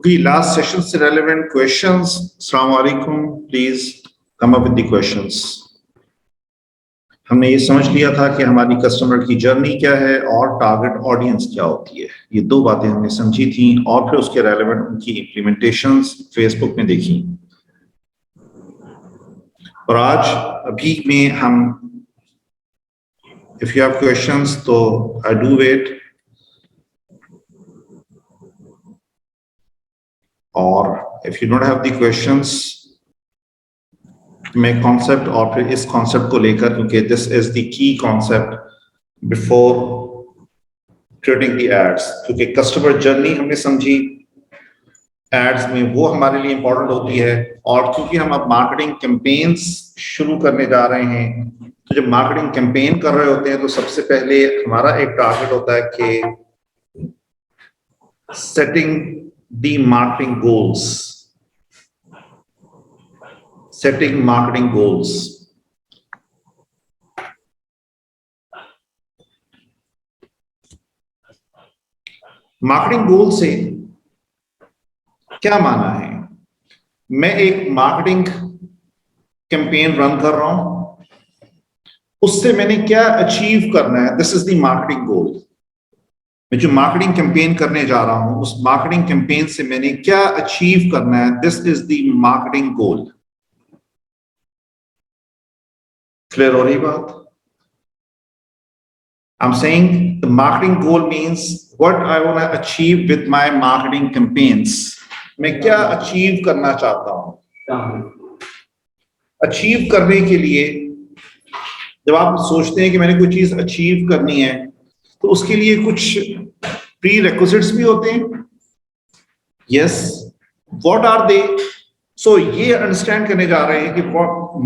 Okay, last session से relevant questions. Assalamu alaikum. Please come up with the questions. हमने ये समझ लिया था कि हमारी कस्टमर की जर्नी क्या है और टारगेट ऑडियंस क्या होती है। ये दो बातें हमने समझी थी और फिर उसके रेलेवेंट उनकी इम्प्लीमेंटेशंस फेसबुक में देखी। और आज अभी में हम इफ यू हैव क्वेश्चंस तो आई डू वेट, और if you don't have the questions मैं कॉन्सेप्ट और फिर इस कॉन्सेप्ट को लेकर, क्योंकि this is the key concept before creating the ads, क्योंकि कस्टमर जर्नी हमने समझी एड्स में वो हमारे लिए इंपॉर्टेंट होती है। और क्योंकि हम अब मार्केटिंग कैंपेन्स शुरू करने जा रहे हैं, तो जब मार्केटिंग कैंपेन कर रहे होते हैं तो सबसे पहले हमारा एक टारगेट होता है कि setting the marketing goals, setting marketing goals. Marketing goal से क्या माना है? मैं एक मार्केटिंग कैंपेन रन कर रहा हूं, उससे मैंने क्या अचीव करना है, दिस इज द मार्केटिंग गोल। मैं जो मार्केटिंग कैंपेन करने जा रहा हूं, उस मार्केटिंग कैंपेन से मैंने क्या अचीव करना है, this is the marketing goal. Clear हो रही बात? I'm saying the marketing goal means what I want to achieve with my marketing campaigns. मैं क्या अचीव करना चाहता हूं। अचीव करने के लिए जब आप सोचते हैं कि मैंने कोई चीज अचीव करनी है, तो उसके लिए कुछ प्री रिक्विजिट्स भी होते हैं। Yes, what are they? So ये अंडरस्टैंड करने जा रहे हैं कि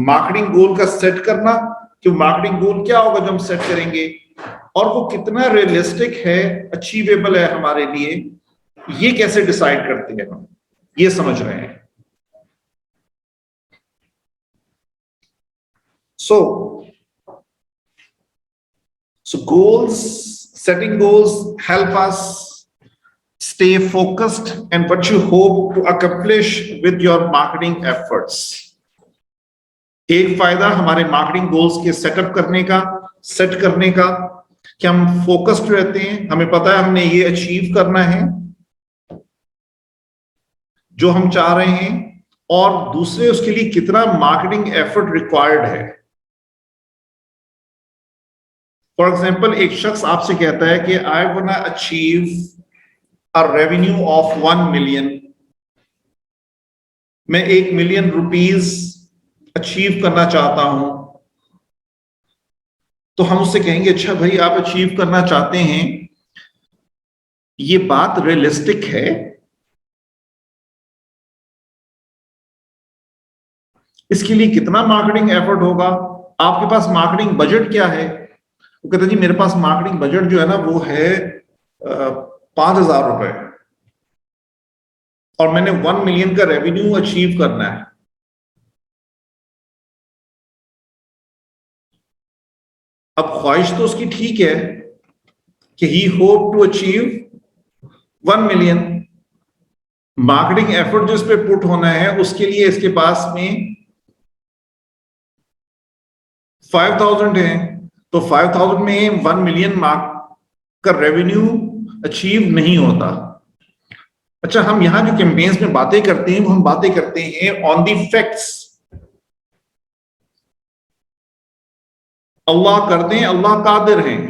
मार्केटिंग गोल का सेट करना, कि मार्केटिंग गोल क्या होगा जो हम सेट करेंगे और वो कितना रियलिस्टिक है, अचीवेबल है हमारे लिए, ये कैसे डिसाइड करते हैं हम, ये समझ रहे हैं। So goals, setting goals help us stay focused and what you hope to accomplish with your marketing efforts. एक फायदा हमारे मार्केटिंग गोल्स के सेटअप करने का, सेट करने का, कि हम फोकस्ड रहते हैं, हमें पता है हमने ये अचीव करना है जो हम चाह रहे हैं, और दूसरे उसके लिए कितना मार्केटिंग एफर्ट रिक्वायर्ड है। फॉर एग्जांपल, एक शख्स आपसे कहता है कि I want to achieve a revenue of 1 million, मैं 1 मिलियन रुपीस अचीव करना चाहता हूं। तो हम उससे कहेंगे अच्छा भाई, आप अचीव करना चाहते हैं, ये बात रियलिस्टिक है? इसके लिए कितना मार्केटिंग एफर्ट होगा? आपके पास मार्केटिंग बजट क्या है? वो कहते हैं जी मेरे पास मार्केटिंग बजट जो है ना वो है 5,000 रुपए, और मैंने 1 मिलियन का रेवेन्यू अचीव करना है। अब ख्वाहिश तो उसकी ठीक है कि he hope to achieve 1 million, marketing effort जो इस पे पुट होना है उसके लिए इसके पास में 5,000 है, तो 5,000 में 1 मिलियन मार्क का रेवेन्यू अचीव नहीं होता। अच्छा, हम यहां जो कैंपेन्स में बातें करते हैं वो हम बातें करते हैं ऑन द फैक्ट्स। अल्लाह कर दें, अल्लाह कादिर हैं।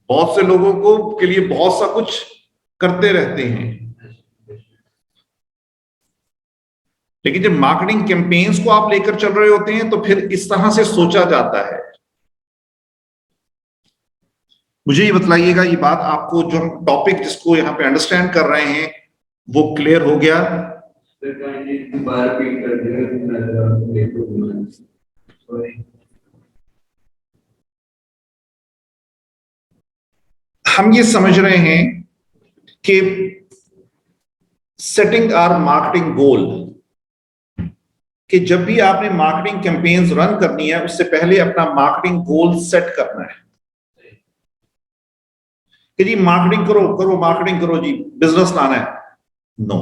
बहुत से लोगों को के लिए बहुत सा कुछ करते रहते हैं, लेकिन जब मार्केटिंग कैंपेन्स को आप लेकर चल रहे होते हैं तो फिर इस तरह से सोचा जाता है। मुझे ये बतलाइएगा, ये बात आपको जो हम टॉपिक जिसको यहाँ पे अंडरस्टैंड कर रहे हैं वो क्लियर हो गया? हम ये समझ रहे हैं कि सेटिंग आवर मार्केटिंग गोल, कि जब भी आपने मार्केटिंग कैंपेन्स रन करनी है उससे पहले अपना मार्केटिंग गोल सेट करना है। कि जी मार्केटिंग करो करो मार्केटिंग करो जी, बिजनेस लाना है। नो,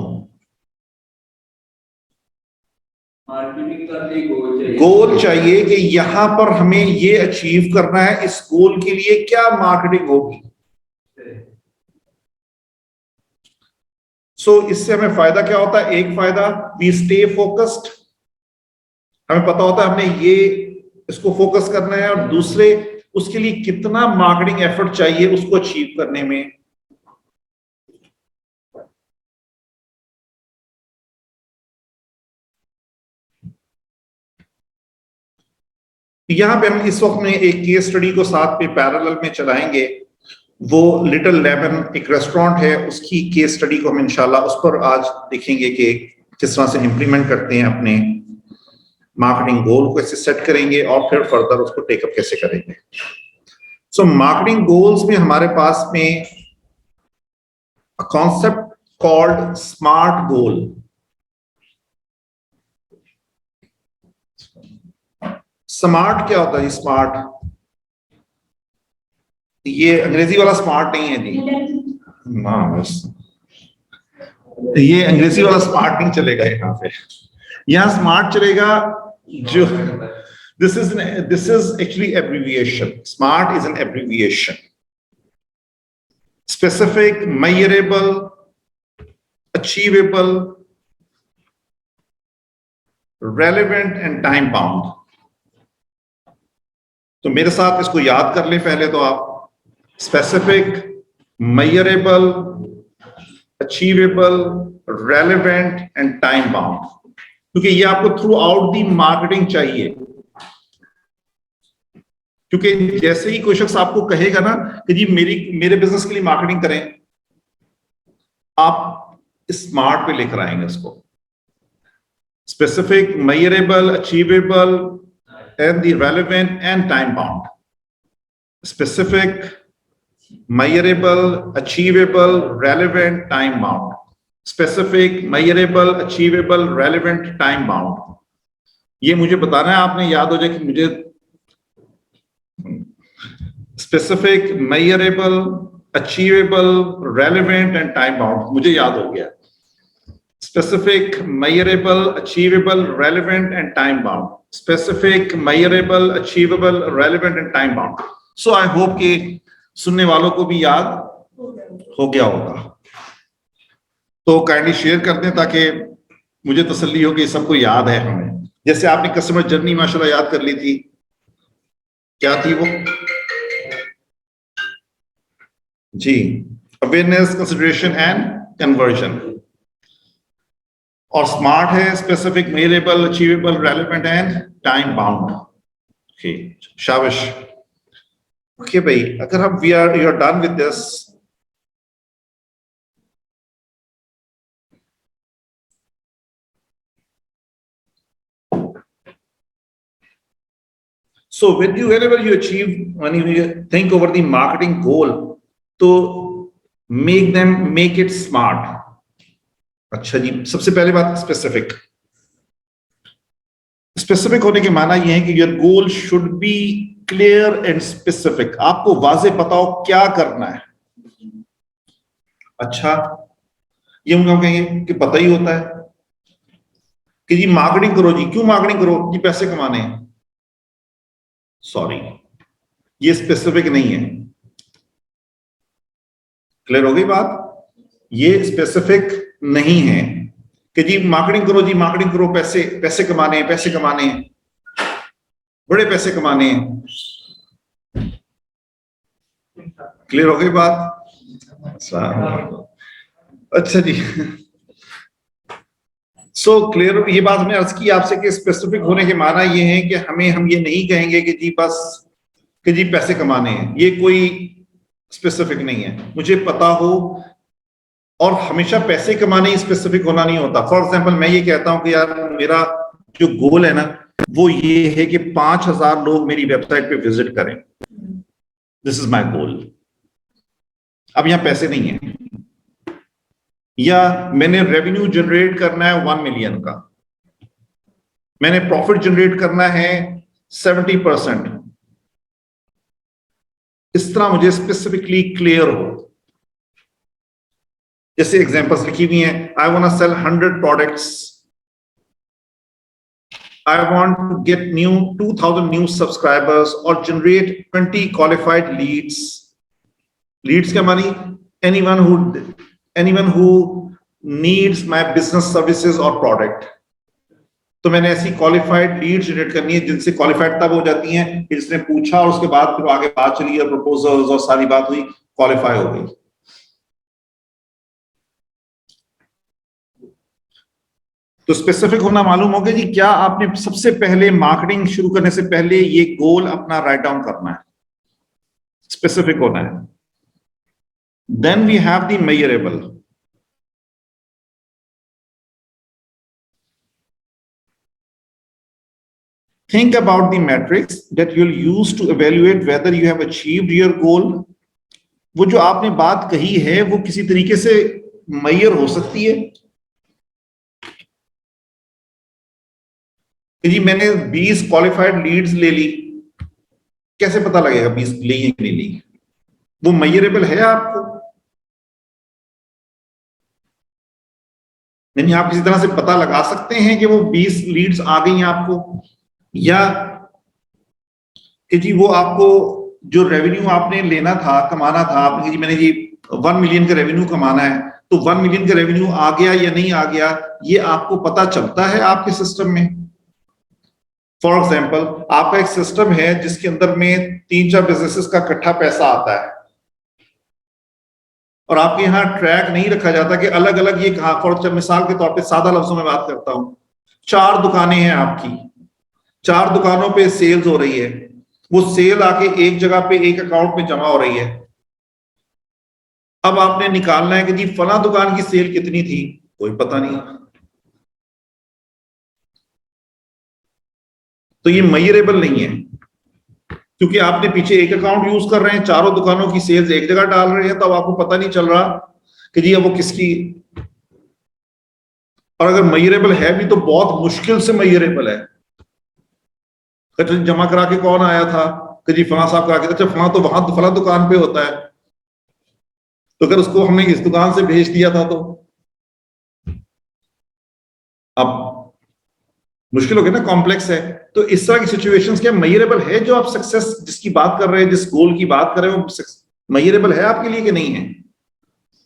मार्केटिंग का भी गोल चाहिए। गोल चाहिए कि यहां पर हमें ये अचीव करना है, इस गोल के लिए क्या मार्केटिंग होगी। सो इससे हमें फायदा क्या होता है? एक फायदा, वी स्टे फोकस्ड, हमें पता होता है हमने ये इसको फोकस करना है, और दूसरे उसके लिए कितना मार्केटिंग एफर्ट चाहिए उसको अचीव करने में। यहां पे हम इस वक्त में एक केस स्टडी को साथ में पैरेलल में चलाएंगे। वो लिटिल लेमन एक रेस्टोरेंट है, उसकी केस स्टडी को हम इंशाल्लाह उस पर आज देखेंगे कि किस तरह से इंप्लीमेंट करते हैं, अपने मार्केटिंग गोल को कैसे सेट करेंगे और फिर फर्दर उसको टेकअप कैसे करेंगे। सो मार्केटिंग गोल्स में हमारे पास में कॉन्सेप्ट कॉल्ड स्मार्ट गोल। स्मार्ट क्या होता है जी? स्मार्ट, ये अंग्रेजी वाला स्मार्ट नहीं है जी, ना बस ये अंग्रेजी वाला स्मार्ट नहीं चलेगा यहाँ पे। यहाँ स्मार्ट चलेगा जो this is actually abbreviation. Smart is an abbreviation, specific, measurable, achievable, relevant and time bound. तो मेरे साथ इसको याद कर लें पहले तो आप, specific, measurable, achievable, relevant and time bound, क्योंकि ये आपको थ्रू आउट दी मार्केटिंग चाहिए। क्योंकि जैसे ही कोई शख्स आपको कहेगा ना कि जी मेरे बिजनेस के लिए मार्केटिंग करें, आप स्मार्ट पे लेकर आएंगे उसको। Specific, measurable, achievable and the relevant and time bound. Specific, measurable, achievable, relevant, time bound. Specific, measurable, achievable, relevant, time bound. ये मुझे बताना है, आपने याद हो जाए कि मुझे specific, measurable, achievable, relevant and time bound मुझे याद हो गया। Specific, measurable, achievable, relevant and time bound. Specific, measurable, achievable, relevant and time bound. So I hope कि सुनने वालों को भी याद हो गया होगा। तो काइंडली शेयर कर दें ताकि मुझे तसल्ली हो कि सबको याद है हमें। जैसे आपने कस्टमर जर्नी माशाल्लाह याद कर ली थी, क्या थी वो जी? Awareness, consideration and conversion. और स्मार्ट है specific, measurable, achievable, relevant and time bound. Okay, शाबाश। ओके भाई, अगर हम you are done with this, so whenever you achieve, when you think over the marketing goal, तो make it smart। अच्छा जी, सबसे पहले बात स्पेसिफिक। स्पेसिफिक होने के माना यह है कि your goal should be clear and specific. आपको वाज़ेह पता हो क्या करना है। अच्छा, ये हम कहेंगे कि पता ही होता है कि जी मार्केटिंग करो जी। क्यों मार्केटिंग करो जी? पैसे कमाने हैं। सॉरी, ये स्पेसिफिक नहीं है। क्लियर हो गई बात? ये स्पेसिफिक नहीं है कि जी मार्केटिंग करो जी, मार्केटिंग करो, पैसे पैसे कमाने हैं, पैसे कमाने हैं, बड़े पैसे कमाने हैं। क्लियर हो गई बात? अच्छा जी, सो क्लियर। ये बात हमने अर्ज की आपसे कि स्पेसिफिक होने के माना ये है कि हम ये नहीं कहेंगे कि जी बस कि जी पैसे कमाने हैं। ये कोई स्पेसिफिक नहीं है। मुझे पता हो, और हमेशा पैसे कमाने ही स्पेसिफिक होना नहीं होता। फॉर एग्जांपल, मैं ये कहता हूं कि यार मेरा जो गोल है ना वो ये है कि 5000 लोग मेरी वेबसाइट पे विजिट करें। This is my goal. अब यहां पैसे नहीं है। या मैंने रेवेन्यू जनरेट करना है 1 मिलियन का, मैंने प्रॉफिट जनरेट करना है 70%। इस तरह मुझे स्पेसिफिकली क्लियर हो जैसे एग्जांपल्स लिखी हुई हैं, I want to sell 100 products, I want to get 2,000 new subscribers or generate 20 qualified leads. Leads क्या मानी? Anyone who needs my business services or product. तो मैंने ऐसी क्वालिफाइड लीड जनरेट करनी है जिनसे क्वालिफाइड तब हो जाती हैं इसने पूछा और उसके बाद फिर आगे बात चली और प्रपोजल्स और सारी बात हुई, क्वालिफाई हो गई। तो स्पेसिफिक होना मालूम हो गया जी। क्या आपने सबसे पहले मार्केटिंग शुरू करने से पहले ये गोल अपना राइट डाउन करना है, स्पेसिफिक होना है। Then we have the measurable. Think about the metrics that you will use to evaluate whether you have achieved your goal. वो जो आपने बात कही है वो किसी तरीके से मेजर हो सकती है जी मैंने 20 क्वालिफाइड लीड्स ले ली, कैसे पता लगेगा 20 ली है कि नहीं ली? वो मेजरेबल है आपको? नहीं, आप किसी तरह से पता लगा सकते हैं कि वो 20 लीड्स आ गई हैं आपको, या कि जी वो आपको जो रेवेन्यू आपने लेना था, कमाना था, आपने जी मैंने जी 1 मिलियन का रेवेन्यू कमाना है, तो 1 मिलियन का रेवेन्यू आ गया या नहीं आ गया, ये आपको पता चलता है आपके सिस्टम में। फॉर एग्जाम्पल, आपका एक सिस्टम है जिसके अंदर में 3-4 बिजनेसेस का इकट्ठा पैसा आता है और आपके यहाँ ट्रैक नहीं रखा जाता कि अलग अलग ये कहा। फॉर मिसाल के तौर पे सादा लफ्जों में बात करता हूं, 4 दुकानें हैं आपकी, 4 दुकानों पे सेल्स हो रही है, वो सेल आके एक जगह पे एक अकाउंट में जमा हो रही है। अब आपने निकालना है कि जी फला दुकान की सेल कितनी थी, कोई पता नहीं, तो ये मेजरेबल नहीं है क्योंकि आपने पीछे एक अकाउंट यूज कर रहे हैं, चारों दुकानों की सेल्स एक जगह डाल रहे हैं, तो अब आपको पता नहीं चल रहा कि जी अब वो किसकी। और अगर मेजरेबल है भी तो बहुत मुश्किल से मेजरेबल है। जमा करा के कौन आया था कि जी फला साहब करा के, अच्छा फला तो वहां फला दुकान पे होता है, तो अगर उसको हमने इस दुकान से भेज दिया था तो अब मुश्किल हो गया ना, कॉम्प्लेक्स है। तो इस तरह की सिचुएशंस क्या मेजरेबल है? जो आप सक्सेस जिसकी बात कर रहे हैं, जिस गोल की बात कर रहे हैं, वो मेजरेबल है आपके लिए कि नहीं है?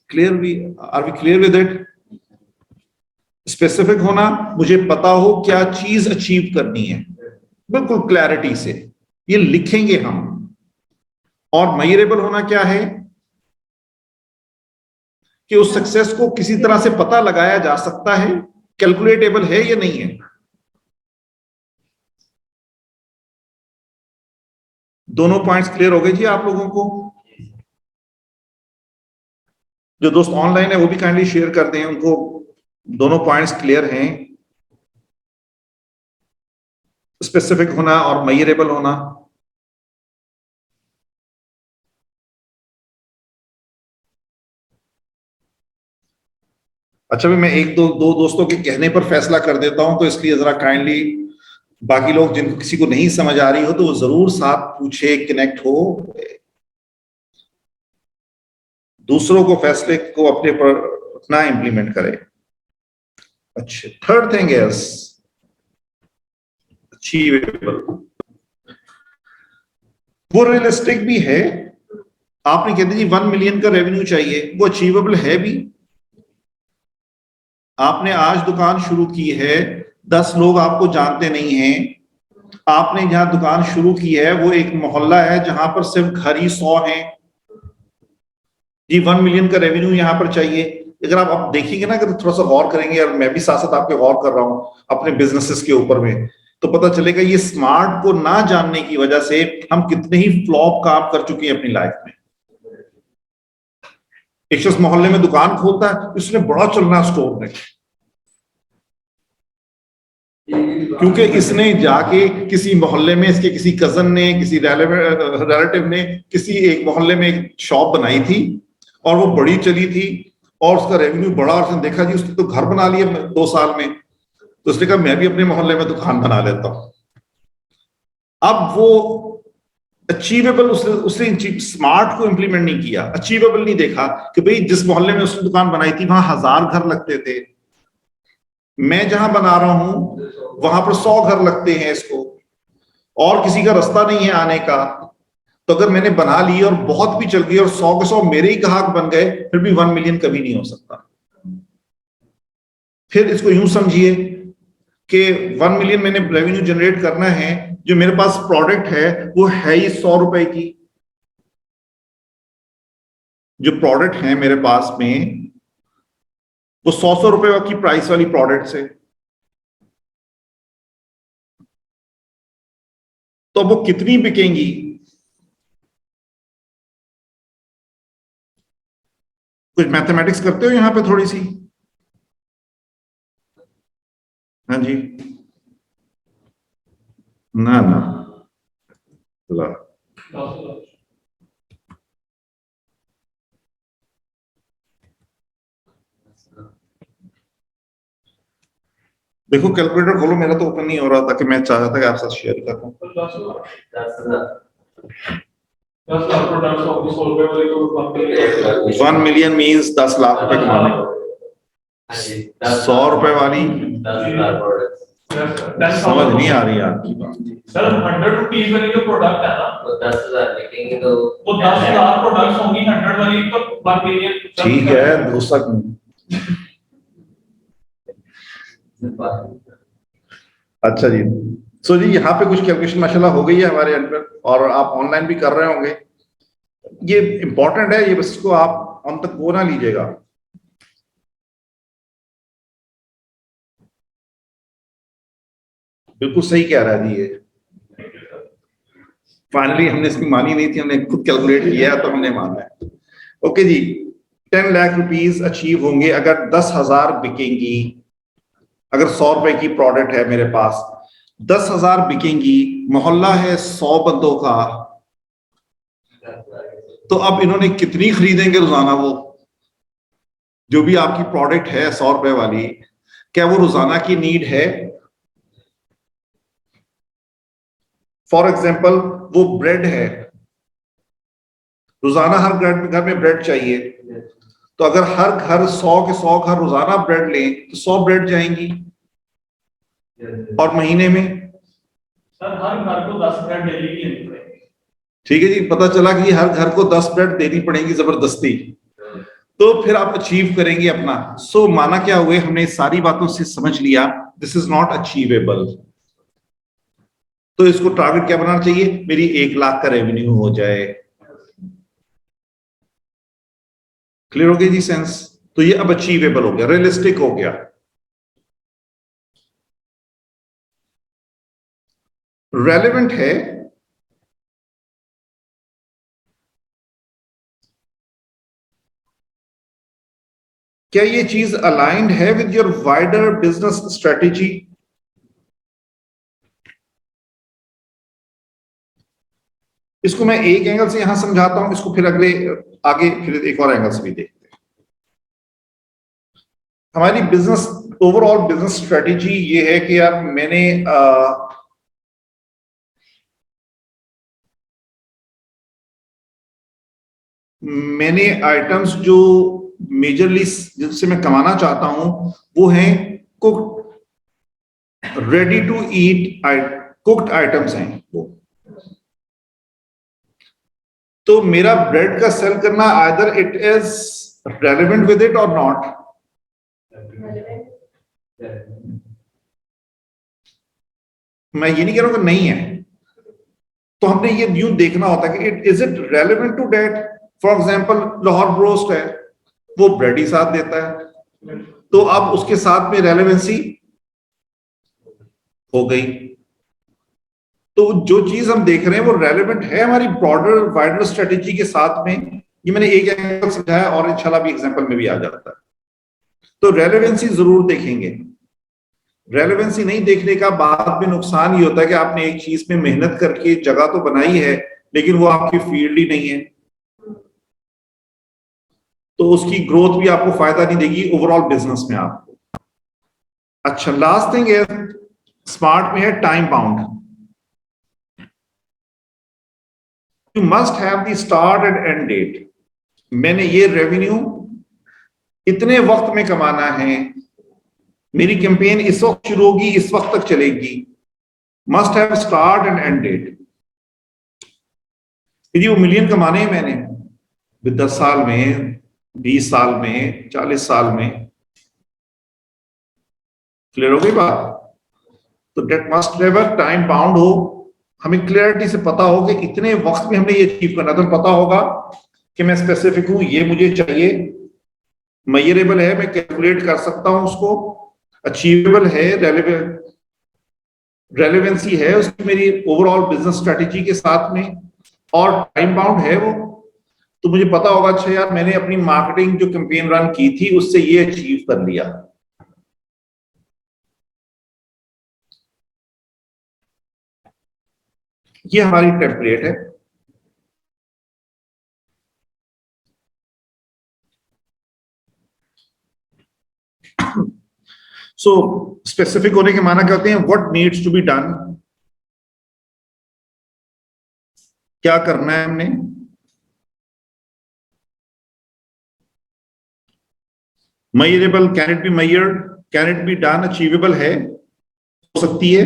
Are we clear with it? Specific होना, मुझे पता हो क्या चीज अचीव करनी है, बिल्कुल क्लैरिटी से ये लिखेंगे हम। और मेजरेबल होना क्या है कि उस सक्सेस को किसी तरह से पता लगाया जा सकता है, कैलकुलेटेबल है या नहीं है। दोनों पॉइंट्स क्लियर हो गए जी आप लोगों को? जो दोस्त ऑनलाइन है वो भी काइंडली शेयर कर दें, उनको दोनों पॉइंट्स क्लियर हैं, स्पेसिफिक होना और मेजरेबल होना। अच्छा भी मैं एक दो दोस्तों के कहने पर फैसला कर देता हूं, तो इसलिए जरा काइंडली बाकी लोग जिनको किसी को नहीं समझ आ रही हो तो वो जरूर साथ पूछे, कनेक्ट हो, दूसरों को फैसले को अपने पर अपना इंप्लीमेंट करे। अच्छा, थर्ड थिंग इज अचीवेबल। वो रियलिस्टिक भी है। आपने कहते जी 1 मिलियन का रेवेन्यू चाहिए, वो अचीवेबल है भी। आपने आज दुकान शुरू की है, 10 लोग आपको जानते नहीं हैं, आपने जहां दुकान शुरू की है वो एक मोहल्ला है जहां पर सिर्फ घर ही 100 हैं जी, 1 मिलियन का रेवेन्यू यहां पर चाहिए। अगर आप देखेंगे ना, अगर थोड़ा सा गौर करेंगे, और मैं भी साथ साथ आपके गौर कर रहा हूं अपने बिजनेसेस के ऊपर में, तो पता चलेगा ये स्मार्ट को ना जानने की वजह से हम कितने ही फ्लॉप काम कर चुके हैं अपनी लाइफ में। एक शख्स मोहल्ले में दुकान खोलता है, इसने बड़ा चलना स्टोर में, क्योंकि इसने जाके किसी मोहल्ले में, इसके किसी कजन ने, किसी रिलेटिव ने किसी एक मोहल्ले में एक शॉप बनाई थी और वो बड़ी चली थी और उसका रेवेन्यू बढ़ा, और उसने देखा जी उसने तो घर बना लिया 2 साल में, तो उसने कहा मैं भी अपने मोहल्ले में दुकान बना लेता हूं। अब वो अचीवेबल उसने स्मार्ट को इंप्लीमेंट नहीं किया, अचीवेबल नहीं देखा कि भाई जिस मोहल्ले में उसने दुकान बनाई थी वहां 1000 घर लगते थे, मैं जहां बना रहा हूं वहां पर 100 घर लगते हैं इसको, और किसी का रास्ता नहीं है आने का। तो अगर मैंने बना ली और बहुत भी चल गई और 100 के 100 मेरे ही ग्राहक बन गए, फिर भी 1 मिलियन कभी नहीं हो सकता। फिर इसको यूं समझिए कि 1 मिलियन मैंने रेवेन्यू जनरेट करना है, जो मेरे पास प्रोडक्ट है वो है ही 100 रुपए की, जो प्रोडक्ट है मेरे पास में वो 100 रुपए की प्राइस वाली प्रोडक्ट है, तो वो कितनी बिकेंगी? कुछ मैथमेटिक्स करते हो यहां पे थोड़ी सी? हाँ जी, ना ना, ला। देखो कैलकुलेटर खोलो, मेरा तो ओपन नहीं हो रहा था कि मैं चाहता था कि आपके साथ शेयर करूं। 1 मिलियन मीन्स 10 लाख रुपए कमाने, 100 रुपए वाली समझ नहीं आ रही आपकी बात। सर 100 रुपीज वाली जो प्रोडक्ट है ना, तो 10,000 लिखेंगे तो वो 10,000 प्रोडक्ट्स होंगी, 100 वाली तो 1 मिलियन। ठीक है, दूसरा अच्छा जी। सो जी यहाँ पे कुछ कैलकुलेशन माशाल्लाह हो गई है हमारे एंड पर, और आप ऑनलाइन भी कर रहे होंगे। ये इंपॉर्टेंट है, ये बस इसको आप ऑन तक वो ना लीजिएगा। बिल्कुल सही कह रहा है जी ये। फाइनली हमने इसकी मानी नहीं थी, हमने खुद कैलकुलेट किया है तो हमने माना है। ओके जी, 10 लाख रुपीस अचीव होंगे अगर 10,000 बिकेंगी। अगर 100 रुपए की प्रोडक्ट है मेरे पास, 10,000 बिकेंगी, मोहल्ला है 100 बंदों का, तो अब इन्होंने कितनी खरीदेंगे रोजाना? वो जो भी आपकी प्रोडक्ट है 100 रुपए वाली, क्या वो रोजाना की नीड है? फॉर एग्जाम्पल वो ब्रेड है, रोजाना हर घर में ब्रेड चाहिए, तो अगर हर घर 100 के 100 घर रोजाना ब्रेड लें तो 100 ब्रेड जाएंगी, और महीने में सर हर घर को 10 ब्रेड डेली की लेनी पड़ेगी। ठीक है जी, पता चला कि हर घर को 10 ब्रेड देनी पड़ेगी जबरदस्ती, तो फिर आप अचीव करेंगे अपना। सो माना क्या हुए, हमने सारी बातों से समझ लिया दिस इज नॉट अचीवेबल। तो इसको टारगेट क्या बनाना चाहिए? मेरी 1 लाख का रेवेन्यू हो जाए। क्लियर हो गया जी सेंस? तो ये अब अचीवेबल हो गया, रियलिस्टिक हो गया। रेलेवेंट है, क्या ये चीज अलाइंड है with your wider business strategy? इसको मैं एक एंगल से यहां समझाता हूं, इसको फिर आगे फिर एक और एंगल से भी देखते हैं। हमारी बिजनेस ओवरऑल बिजनेस स्ट्रेटेजी ये है कि यार मैंने आइटम्स जो मेजरली जिनसे मैं कमाना चाहता हूं वो हैं cooked, ready to eat cooked items हैं वो। तो मेरा ब्रेड का सेल करना either it is relevant with it और नॉट। मैं ये नहीं कह रहा हूं कि नहीं है, तो हमने ये यूं देखना होता है कि is it relevant to date. For example Lahore broast है, वो ब्रेड ही साथ देता है, तो अब उसके साथ में रेलेवेंसी हो गई। तो जो चीज हम देख रहे हैं वो रेलेवेंट है हमारी ब्रॉडर वाइडर स्ट्रेटेजी के साथ में। ये मैंने एक एंगल समझाया और इंशाल्लाह भी एग्जांपल में भी आ जाता है। तो रेलेवेंसी जरूर देखेंगे। रेलेवेंसी नहीं देखने का बाद में नुकसान ये होता है कि आपने एक चीज में मेहनत करके जगह तो बनाई है लेकिन वो आपकी फील्ड ही नहीं है, तो उसकी ग्रोथ भी आपको फायदा नहीं देगी ओवरऑल बिजनेस में आपको। अच्छा, लास्ट थिंग है स्मार्ट में है time bound. You must have the start and end date. मैंने ये रेवेन्यू इतने वक्त में कमाना है, मेरी कैंपेन इस वक्त शुरू होगी, इस वक्त तक चलेगी। Must have start and end date. यदि वो मिलियन कमाने हैं मैंने 10 साल में, 20 साल में, 40 साल में, क्लियर हो गई बात? तो date must have a time bound हो, हमें क्लियरिटी से पता हो कि इतने वक्त में हमने ये अचीव करना। तो पता होगा कि मैं स्पेसिफिक हूं, ये मुझे चाहिए, मेजरेबल है, मैं कैलकुलेट कर सकता हूं उसको, अचीवेबल है, रेलेवेंसी है उसकी मेरी ओवरऑल बिजनेस स्ट्रेटेजी के साथ में, और टाइम बाउंड है वो। तो मुझे पता होगा अच्छा यार मैंने अपनी मार्केटिंग जो कैंपेन रन की थी उससे ये अचीव कर लिया। ये हमारी टेम्पलेट है। सो स्पेसिफिक होने के माना क्या होते हैं? What needs to be done, क्या करना है हमने। Measurable, can it be measured, can it be done, achievable है, हो सकती है।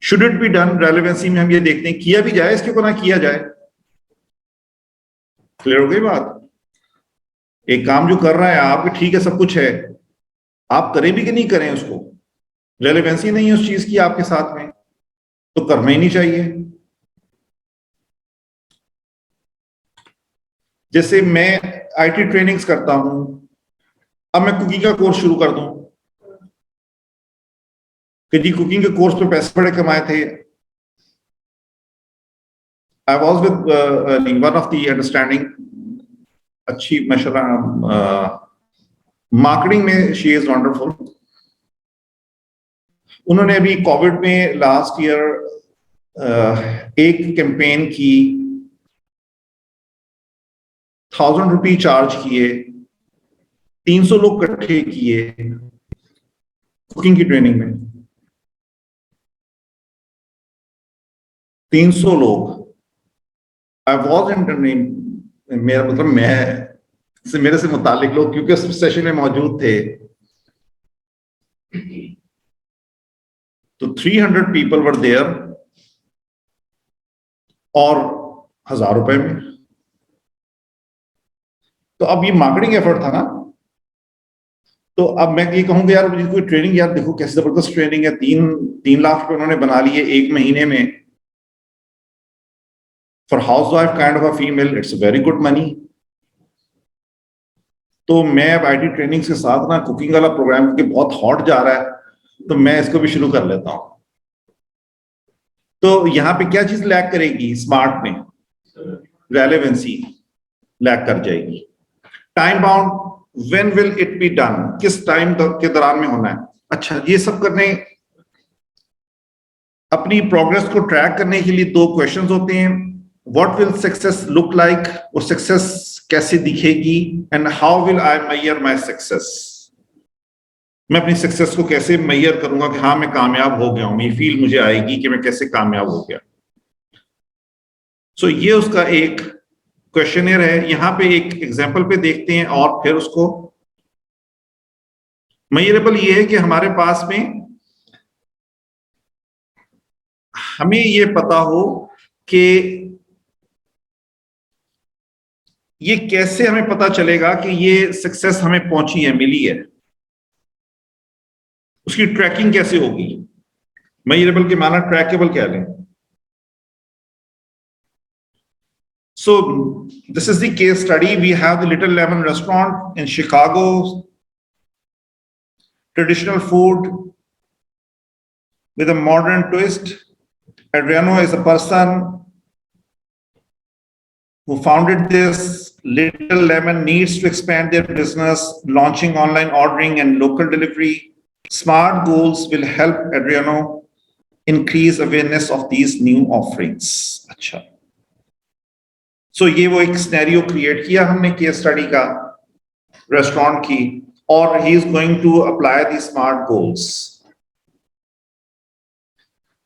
Should it be done, relevancy में हम ये देखते हैं किया भी जाए, इसके को ना किया जाए। क्लियर हो गई बात? एक काम जो कर रहा है आप, ठीक है सब कुछ है, आप करें भी कि नहीं करें, उसको रेलेवेंसी नहीं है उस चीज की आपके साथ में, तो करना ही नहीं चाहिए। जैसे मैं आईटी ट्रेनिंग्स करता हूं, अब मैं कुकिंग का कोर्स शुरू कर दूं कि जी कुकिंग के कोर्स पे पैसे बड़े कमाए थे। I was with one of the understanding, अच्छी माशाल्लाह मार्केटिंग में शी इज वंडरफुल। उन्होंने अभी कोविड में लास्ट ईयर एक कैंपेन की, 1000 रुपये चार्ज किए, 300 लोग इकट्ठे किए कुकिंग की ट्रेनिंग में। 300 लोग। आई वॉज इन, मेरा मतलब मेरे से मुतालिक लोग क्योंकि उस सेशन में मौजूद थे, तो 300 पीपल वर देयर, और 1000 रुपए में। तो अब ये मार्केटिंग एफर्ट था ना। तो अब मैं ये कहूंगा यार मुझे कोई ट्रेनिंग, यार देखो कैसी जबरदस्त ट्रेनिंग है, 3 लाख रुपए उन्होंने बना लिए एक महीने में। For house wife kind of a female it's very good money. तो मैं अब आईटी ट्रेनिंग्स के साथ ना कुकिंग वाला प्रोग्राम के बहुत हॉट जा रहा है, तो मैं इसको भी शुरू कर लेता हूं। तो यहां पे क्या चीज लैग करेगी स्मार्ट में? रेलेवेंसी लैग कर जाएगी। Time bound, when will it be done, किस टाइम के दौरान में होना है। अच्छा, ये सब करने, अपनी प्रोग्रेस को ट्रैक करने के लिए 2 क्वेश्चंस होते हैं। What will success look like, वो सक्सेस कैसे दिखेगी, and how will I measure my success, मैं अपनी सक्सेस को कैसे मेजर करूंगा कि हाँ मैं कामयाब हो गया हूं, ये फील मुझे आएगी कि मैं कैसे कामयाब हो गया। सो ये उसका एक क्वेश्चनर है। यहां पे एक एग्जांपल पे देखते हैं और फिर उसको मेजरेबल ये है कि हमारे पास में हमें ये पता हो कि ये कैसे हमें पता चलेगा कि ये सक्सेस हमें पहुंची है, मिली है, उसकी ट्रैकिंग कैसे होगी। मेजरेबल के माना ट्रैकेबल क्या लें। So this is the case study. We have the Little Lemon restaurant in Chicago, traditional food with a modern twist. Adriano is a person who founded this. Little Lemon needs to expand their business, launching online ordering and local delivery. Smart goals will help Adriano increase awareness of these new offerings. अच्छा, सो ये वो एक scenario create किया हमने case study का restaurant की, और he is going to apply the smart goals.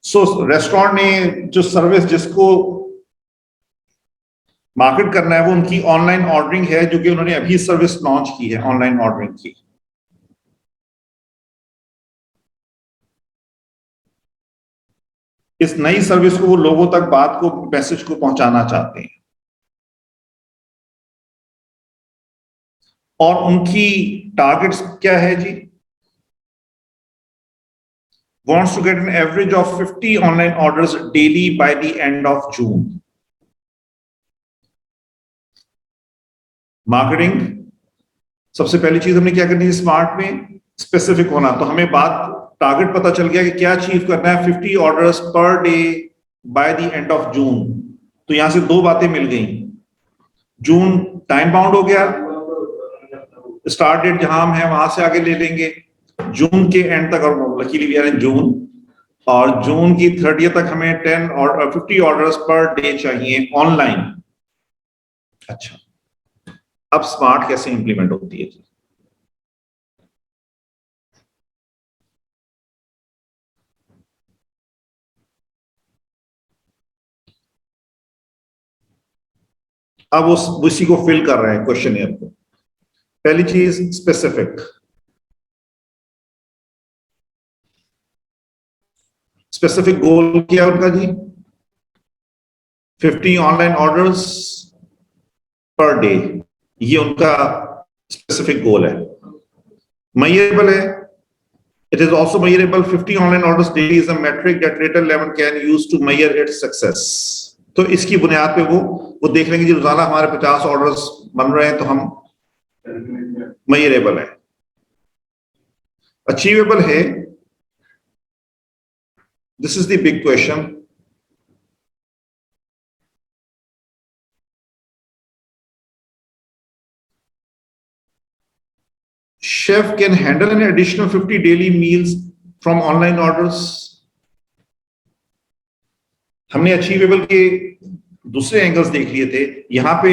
So restaurant ने जो सर्विस जिसको मार्केट करना है वो उनकी ऑनलाइन ऑर्डरिंग है, जो कि उन्होंने अभी सर्विस लॉन्च की है ऑनलाइन ऑर्डरिंग की। इस नई सर्विस को वो लोगों तक बात को, मैसेज को पहुंचाना चाहते हैं, और उनकी टारगेट्स क्या है जी? wants to get an average of 50 online orders daily by the end of June. Marketing, सबसे पहली चीज हमने क्या करनी है स्मार्ट में, स्पेसिफिक होना। तो हमें बात टारगेट पता चल गया कि क्या अचीव करना है, 50 orders per day by the end of June. तो यहां से दो बातें मिल गई, जून टाइम बाउंड हो गया, स्टार्ट डेट जहां हम है वहां से आगे ले लेंगे जून के एंड तक, और लकीली वी आर इन जून, और जून की 30 तक हमें 10 और 50 ऑर्डर्स पर डे चाहिए ऑनलाइन। अच्छा, अब स्मार्ट कैसे इंप्लीमेंट होती है जी? अब उसी को फिल कर रहे हैं क्वेश्चनियर को। पहली चीज स्पेसिफिक, स्पेसिफिक गोल क्या है उनका जी? 50 ऑनलाइन ऑर्डर्स पर डे, ये उनका स्पेसिफिक गोल है। मेजरेबल है, it is also measurable, 50 online orders daily is a metric that Retail 11 can use to measure its success। तो इसकी बुनियाद पे वो देख लेंगे जी रोजाना हमारे 50 ऑर्डर्स बन रहे हैं तो हम मेजरेबल है। अचीवेबल है, this is the big question. chef can handle an additional 50 daily meals from online orders। हमने अचीवेबल के दूसरे एंगल्स देख लिए थे, यहां पे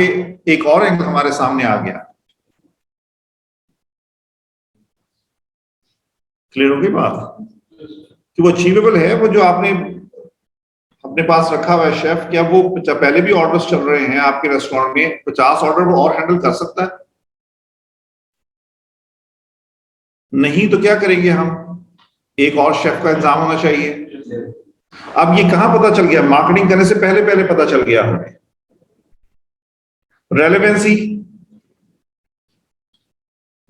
एक और एंगल हमारे सामने आ गया। क्लियर होगी बात कि वो अचीवेबल है, वो जो आपने अपने पास रखा हुआ है शेफ, क्या वो पहले भी ऑर्डर्स चल रहे हैं आपके रेस्टोरेंट में, 50 ऑर्डर वो और हैंडल कर सकता है? नहीं तो क्या करेंगे हम, एक और शेफ का इंतजाम होना चाहिए। अब ये कहां पता चल गया? मार्केटिंग करने से पहले पहले पता चल गया हमें। Relevancy,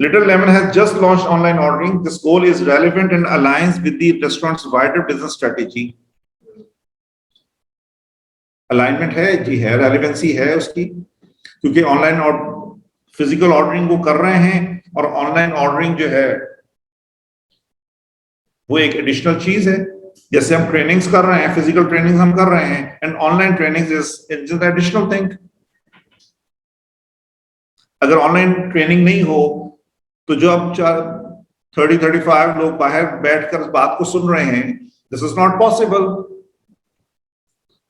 Little Lemon has just launched online ordering. This goal is relevant and aligns with the restaurant's wider business strategy। Alignment है जी, है, रेलेवेंसी है उसकी, क्योंकि ऑनलाइन और फिजिकल ऑर्डरिंग वो कर रहे हैं, और ऑनलाइन ऑर्डरिंग जो है वो एक एडिशनल चीज है। जैसे हम ट्रेनिंग्स कर रहे हैं, फिजिकल ट्रेनिंग्स हम कर रहे हैं, and online trainings is an additional thing. अगर ऑनलाइन ट्रेनिंग नहीं हो तो जो अब 30-35 लोग बाहर बैठकर बात को सुन रहे हैं, दिस इज नॉट पॉसिबल।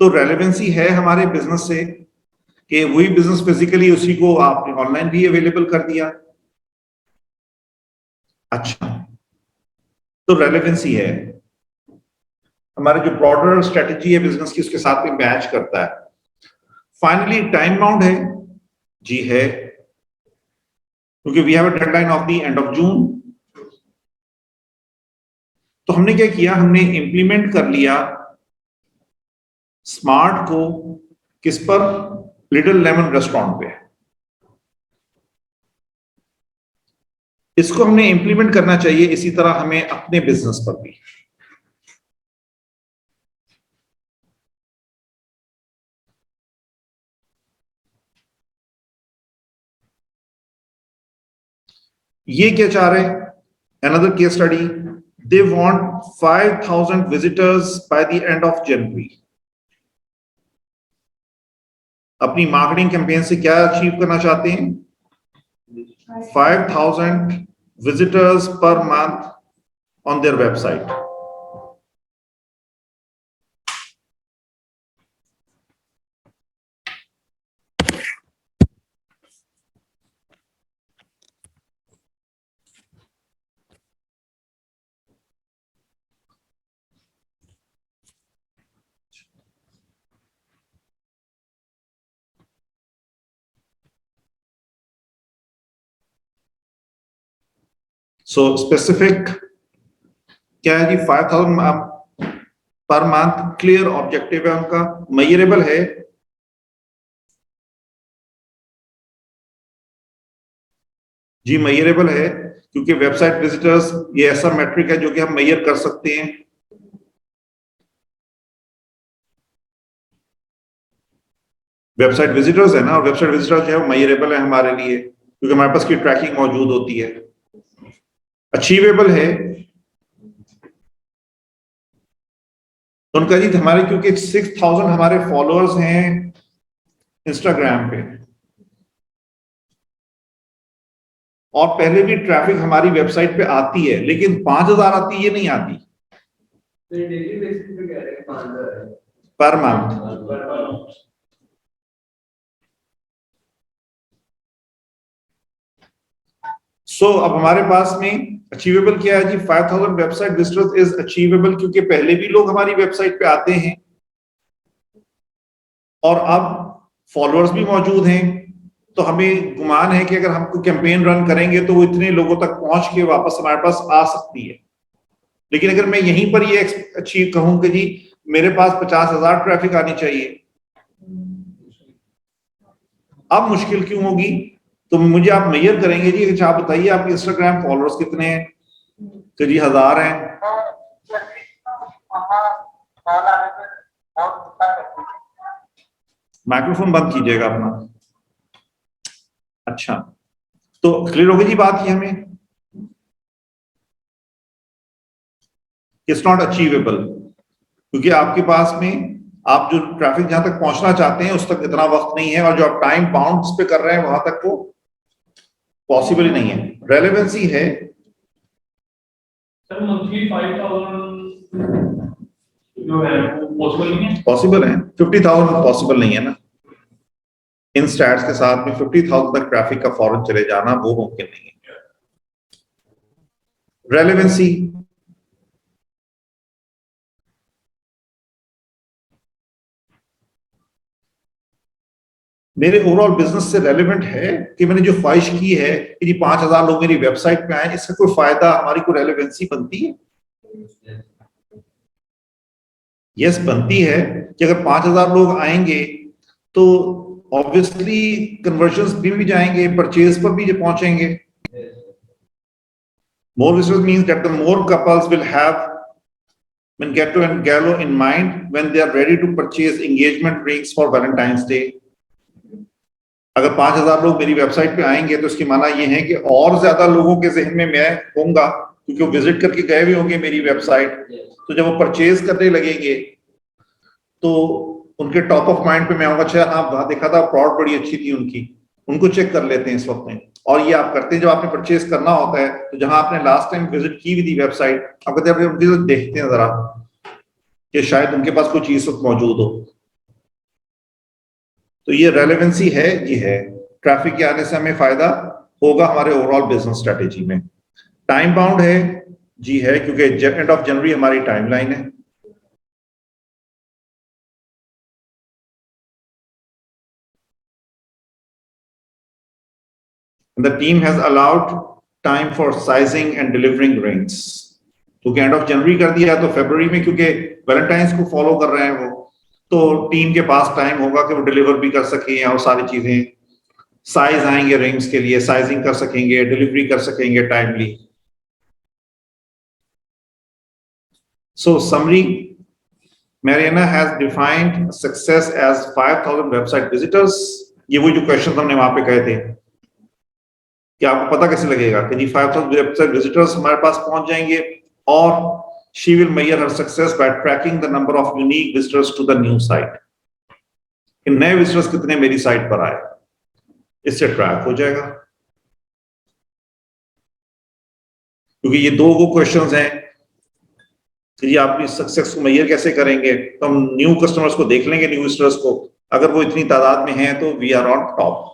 तो रेलेवेंसी है हमारे बिजनेस से कि वही बिजनेस फिजिकली उसी को आपने ऑनलाइन भी अवेलेबल कर दिया। अच्छा, तो रेलेवेंसी है, हमारे जो ब्रॉडर स्ट्रेटजी है बिजनेस की उसके साथ में मैच करता है। फाइनली टाइम बाउंड है जी, है, क्योंकि we have a deadline of the end of June. तो हमने क्या किया, हमने इंप्लीमेंट कर लिया स्मार्ट को, किस पर? लिटिल लेमन रेस्टोरेंट पे। इसको हमने इंप्लीमेंट करना चाहिए इसी तरह हमें अपने बिजनेस पर भी। ये क्या चाह रहे हैं? Another case study, they want 5000 visitors by the end of January. अपनी मार्केटिंग कैंपेन से क्या अचीव करना चाहते हैं? 5000 visitors per month on their website। So specific क्या है जी, 5000 पर मंथ, क्लियर ऑब्जेक्टिव है उनका, मेजरेबल है, जी मेजरेबल है, क्योंकि वेबसाइट विजिटर्स ये ऐसा मैट्रिक है जो कि हम मेजर कर सकते हैं। वेबसाइट विजिटर्स है ना, और वेबसाइट विजिटर्स जो है मेजरेबल है हमारे लिए, क्योंकि हमारे पास की ट्रैकिंग मौजूद होती है। अचीवेबल है, तो उनका जी हमारे क्योंकि 6000 हमारे फॉलोअर्स हैं इंस्टाग्राम पे, और पहले भी ट्रैफिक हमारी वेबसाइट पे आती है, लेकिन 5000 आती है, ये नहीं आती डेली बेसिस पे कह रहे हैं 5000 पर मंथ। सो अब हमारे पास में अचीवेबल क्या है जी, 5000 वेबसाइट विजिटर्स इज अचीवेबल, क्योंकि पहले भी लोग हमारी वेबसाइट पे आते हैं और अब फॉलोअर्स भी मौजूद हैं, तो हमें गुमान है कि अगर हम कोई कैंपेन रन करेंगे तो वो इतने लोगों तक पहुंच के वापस हमारे पास आ सकती है। लेकिन अगर मैं यहीं पर ये अचीव कहूं कि जी मेरे पास 50,000 ट्रैफिक आनी चाहिए, अब मुश्किल क्यों होगी? तो मुझे आप मेजर करेंगे जी, अच्छा आप बताइए आपके इंस्टाग्राम फॉलोअर्स कितने हैं? तो जी 1000 हैं। माइक्रोफोन बंद कीजिएगा अपना। अच्छा, तो क्लियर होगी जी बात ये हमें, इट्स नॉट अचीवेबल, क्योंकि आपके पास में आप जो ट्रैफिक जहां तक पहुंचना चाहते हैं उस तक इतना वक्त नहीं है, और जो आप टाइम बाउंड्स पे कर रहे हैं वहां तक वो पॉसिबल ही नहीं है। रेलेवेंसी है सर मंथली 5000 जो है वो पॉसिबल नहीं है। पॉसिबल है, 50,000 पॉसिबल नहीं है ना, इन स्टैट्स के साथ में 50,000 तक ट्रैफिक का फौरन चले जाना वो मुमकिन नहीं है। रेलेवेंसी मेरे ओवरऑल बिजनेस से रेलेवेंट है कि मैंने जो ख्वाहिश की है कि जी 5,000 लोग मेरी वेबसाइट पे आए, इसका कोई फायदा, हमारी कोई रेलेवेंसी बनती है? यस बनती है कि अगर 5,000 लोग आएंगे तो ऑब्वियसली कन्वर्जन्स भी जाएंगे, परचेज पर भी पहुंचेंगे। More visitors means that the more couples will have Mankato and Gallo in mind when they are ready to purchase engagement rings for Valentine's Day. अगर 5,000 लोग मेरी वेबसाइट पे आएंगे तो उसकी माना ये है कि और ज्यादा लोगों के जहन में मैं होऊंगा, क्योंकि वो विजिट करके गए भी होंगे मेरी वेबसाइट, तो जब वो परचेज करने लगेंगे तो उनके टॉप ऑफ माइंड पे मैं आऊंगा, अच्छा हाँ वहां देखा था प्रोडक्ट बड़ी अच्छी थी उनकी, उनको चेक कर लेते हैं इस वक्त में। और ये आप करते हैं जब आपने परचेज करना होता है, तो जहां आपने लास्ट टाइम विजिट की हुई थी वेबसाइट, आप कहते हैं उनकी देखते हैं जरा कि शायद उनके पास कोई चीज मौजूद हो। तो ये रेलेवेंसी है, ये है, ट्रैफिक के आने से हमें फायदा होगा हमारे ओवरऑल बिजनेस स्ट्रेटेजी में। टाइम बाउंड है, जी है, क्योंकि एंड ऑफ जनवरी हमारी टाइमलाइन है। The team has allowed time for sizing and delivering rings. तो एंड ऑफ जनवरी कर दिया तो फरवरी में, क्योंकि वैलेंटाइंस को फॉलो कर रहे हैं वो, तो टीम के पास टाइम होगा कि वो डिलीवर भी कर सकें और सारी चीजें, साइज आएंगे रिंग्स के लिए, साइजिंग कर सकेंगे, डिलीवरी कर सकेंगे timely. So summary, Mariana has defined success as 5,000 website visitors. ये वो जो क्वेश्चन हमने वहां पे कहे थे कि आपको पता कैसे लगेगा कि जी 5,000 वेबसाइट विजिटर्स हमारे पास पहुंच जाएंगे, और she will measure her success by tracking the number of unique visitors to the new site. कि नए विजिटर्स कितने मेरी साइट पर आए, इससे ट्रैक हो जाएगा। क्योंकि ये दो वो क्वेश्चंस हैं कि जी आप इस सक्सेस को मेजर कैसे करेंगे, तो हम न्यू कस्टमर्स को देख लेंगे, न्यू विजिटर्स को, अगर वो इतनी तादाद में हैं तो वी आर ऑन टॉप।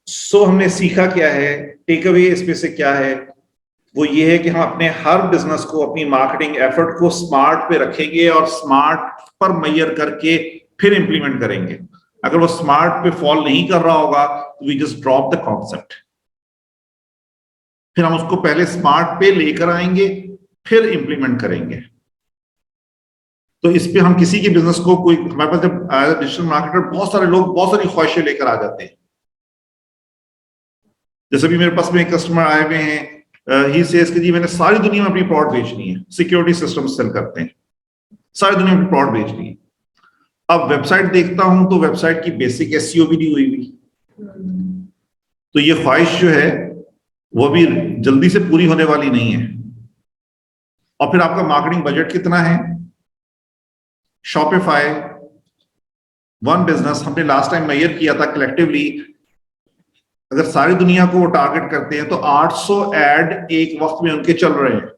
सो हमने सीखा क्या है, टेक अवे इसमें से क्या है, वो ये है कि हम अपने हर बिजनेस को, अपनी मार्केटिंग एफर्ट को स्मार्ट पे रखेंगे और स्मार्ट पर मेजर करके फिर इंप्लीमेंट करेंगे। अगर वो स्मार्ट पे फॉल नहीं कर रहा होगा तो we just drop the concept. फिर हम उसको पहले स्मार्ट पे लेकर आएंगे, फिर इंप्लीमेंट करेंगे। तो इस पे हम किसी के बिजनेस को कोई, हमारे पास जब एज अ डिजिटल मार्केटर बहुत सारे लोग बहुत सारी ख्वाहिशें लेकर आ जाते हैं। जैसे भी मेरे पास में एक कस्टमर आए हुए हैं, ही सेज कि जी मैंने सारी दुनिया में अपनी प्रोडक्ट बेचनी है, सिक्योरिटी सिस्टम सेल करते हैं, सारी दुनिया में प्रोडक्ट बेचनी है। अब वेबसाइट देखता हूं तो वेबसाइट की बेसिक एसईओ भी नहीं हुई हुई, तो ये ख्वाहिश जो है वो भी जल्दी से पूरी होने वाली नहीं है। और फिर आपका मार्केटिंग बजट कितना है? शॉपिफाई, वन बिजनेस, हमने लास्ट टाइम मेजर किया था कलेक्टिवली, अगर सारी दुनिया को वो टारगेट करते हैं तो 800 ऐड एक वक्त में उनके चल रहे हैं।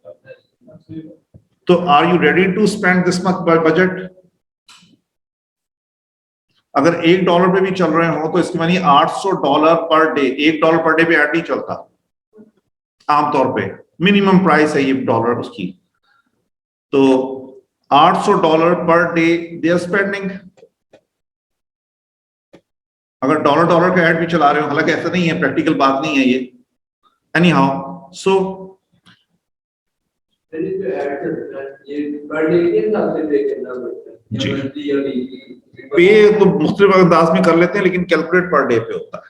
तो are you ready to spend this much budget? अगर $1 पे भी चल रहे हो तो इसके मानी $800 पर डे। $1 पर डे पे ऐड नहीं चलता आमतौर पे, मिनिमम प्राइस है ये डॉलर उसकी। तो $800 per day they are spending. अगर डॉलर डॉलर का ऐड भी चला रहे हो, हालांकि ऐसा नहीं है, प्रैक्टिकल बात नहीं है ये, एनी हाउ। सो पे तो मुख्तलिफ अंदाज में कर लेते हैं, लेकिन कैलकुलेट पर डे पे होता है।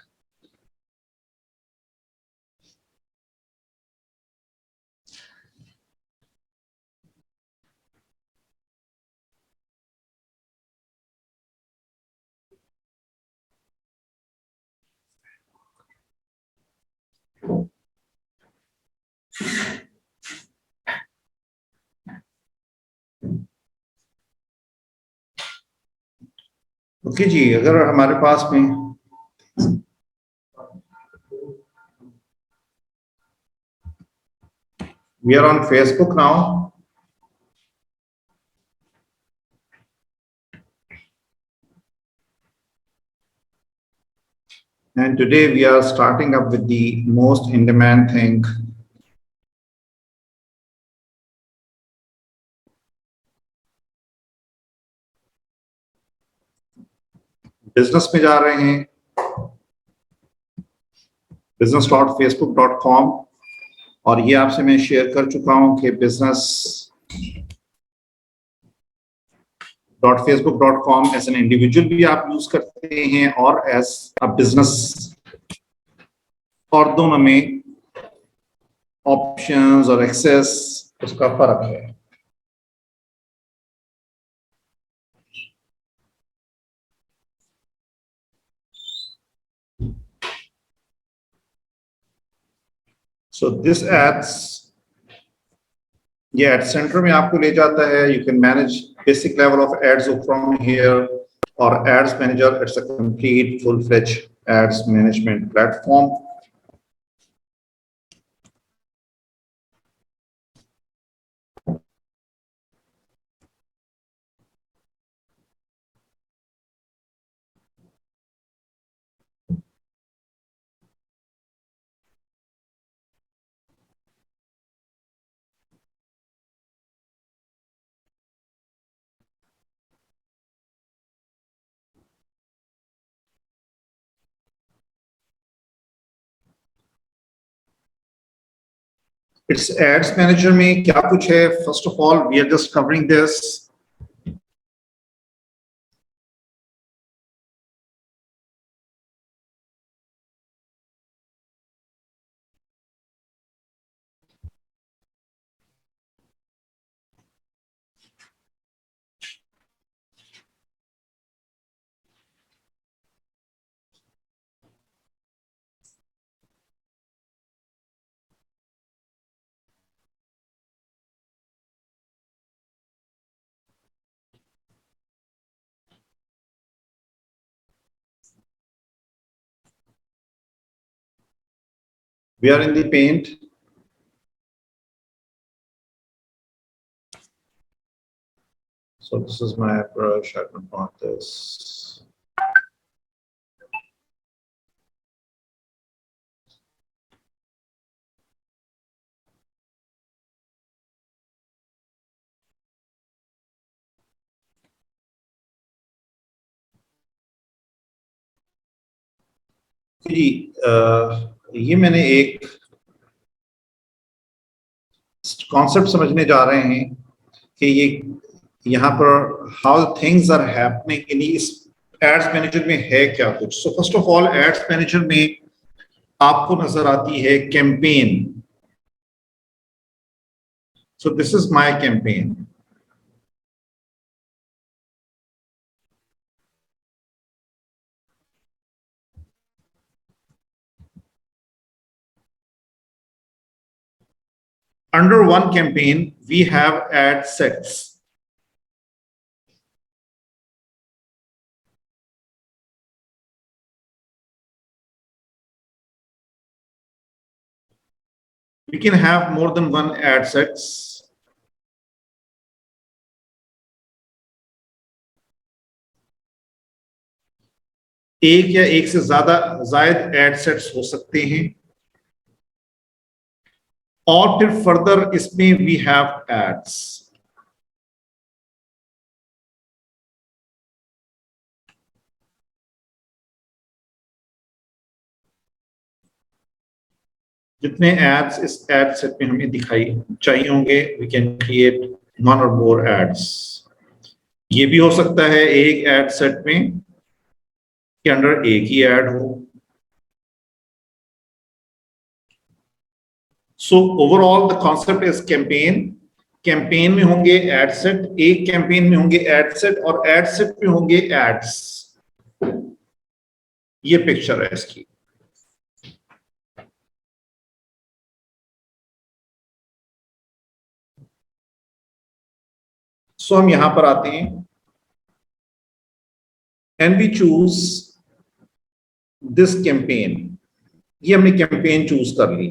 ओके जी, अगर हमारे पास में we are on Facebook now, and today we are starting up with the most in demand thing, business में जा रहे हैं, business.facebook.com, और ये आपसे मैं शेयर कर चुका हूं कि business.facebook.com एज एन इंडिविजुअल भी आप यूज करते हैं और एज अ बिजनेस, और दोनों में ऑप्शंस और एक्सेस उसका फर्क है। सो दिस एड्स, ये एड सेंटर में आपको ले जाता है। You can manage basic level of ads from here, और ads manager it's a complete full fledge ads management platform. It's ads manager में क्या कुछ है? First of all we are just covering this. We are in the paint. So this is my brush. I can mark this. जी, ये मैंने एक concept समझने जा रहे हैं कि ये यहाँ पर how things are happening in इस एड्स मैनेजर में है क्या कुछ। So first of all ads manager में आपको नजर आती है campaign. So this is my campaign. Under one campaign, we have ad sets. We can have more than one ad sets. एक या एक से ज्यादा जायद एड सेट्स हो सकते हैं और फिर फर्दर इसमें वी हैव एड्स। जितने एड्स इस एड सेट में हमें दिखाई चाहिए होंगे वी कैन क्रिएट वन और मोर एड्स। ये भी हो सकता है एक एड सेट में के अंदर एक ही ऐड हो। So overall the concept is campaign. Campaign में होंगे एड सेट, एक कैंपेन में होंगे एड सेट और एड सेट में होंगे एड्स। ये पिक्चर है इसकी। सो हम यहां पर आते हैं and we choose this campaign. ये हमने कैंपेन चूज कर ली।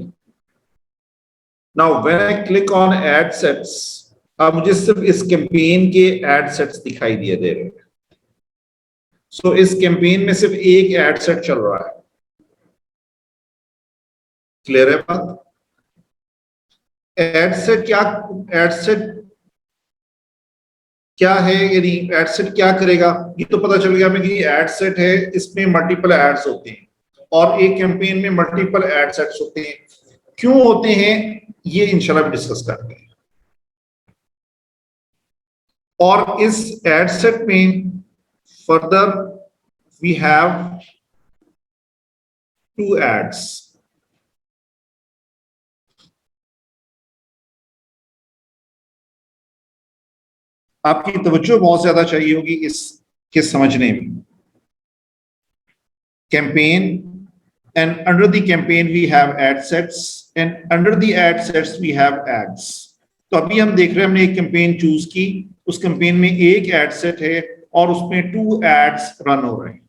Now when I click on ad sets, अब मुझे सिर्फ इस कैंपेन के एड सेट्स दिखाई दिए दे रहे हैं। सो इस कैंपेन में सिर्फ एक एड सेट चल रहा है। क्लियर है बात? एड सेट क्या है, यानी एड सेट क्या करेगा ये तो पता चल गया हमें कि एड सेट है, इसमें मल्टीपल एड्स होते हैं और एक कैंपेन में मल्टीपल एड सेट्स होते हैं। क्यों होते हैं ये इंशाल्लाह डिस्कस करते हैं। और इस एड सेट में further we have two ads. आपकी तवज्जो बहुत ज्यादा चाहिए होगी इसके समझने में। Campaign and under the campaign we have ad sets and under the ad sets we have ads। तो अभी हम देख रहे हैं हमने एक कैंपेन चूज की, उस कैंपेन में एक एड सेट है और उसमें 2 एड्स रन हो रहे हैं।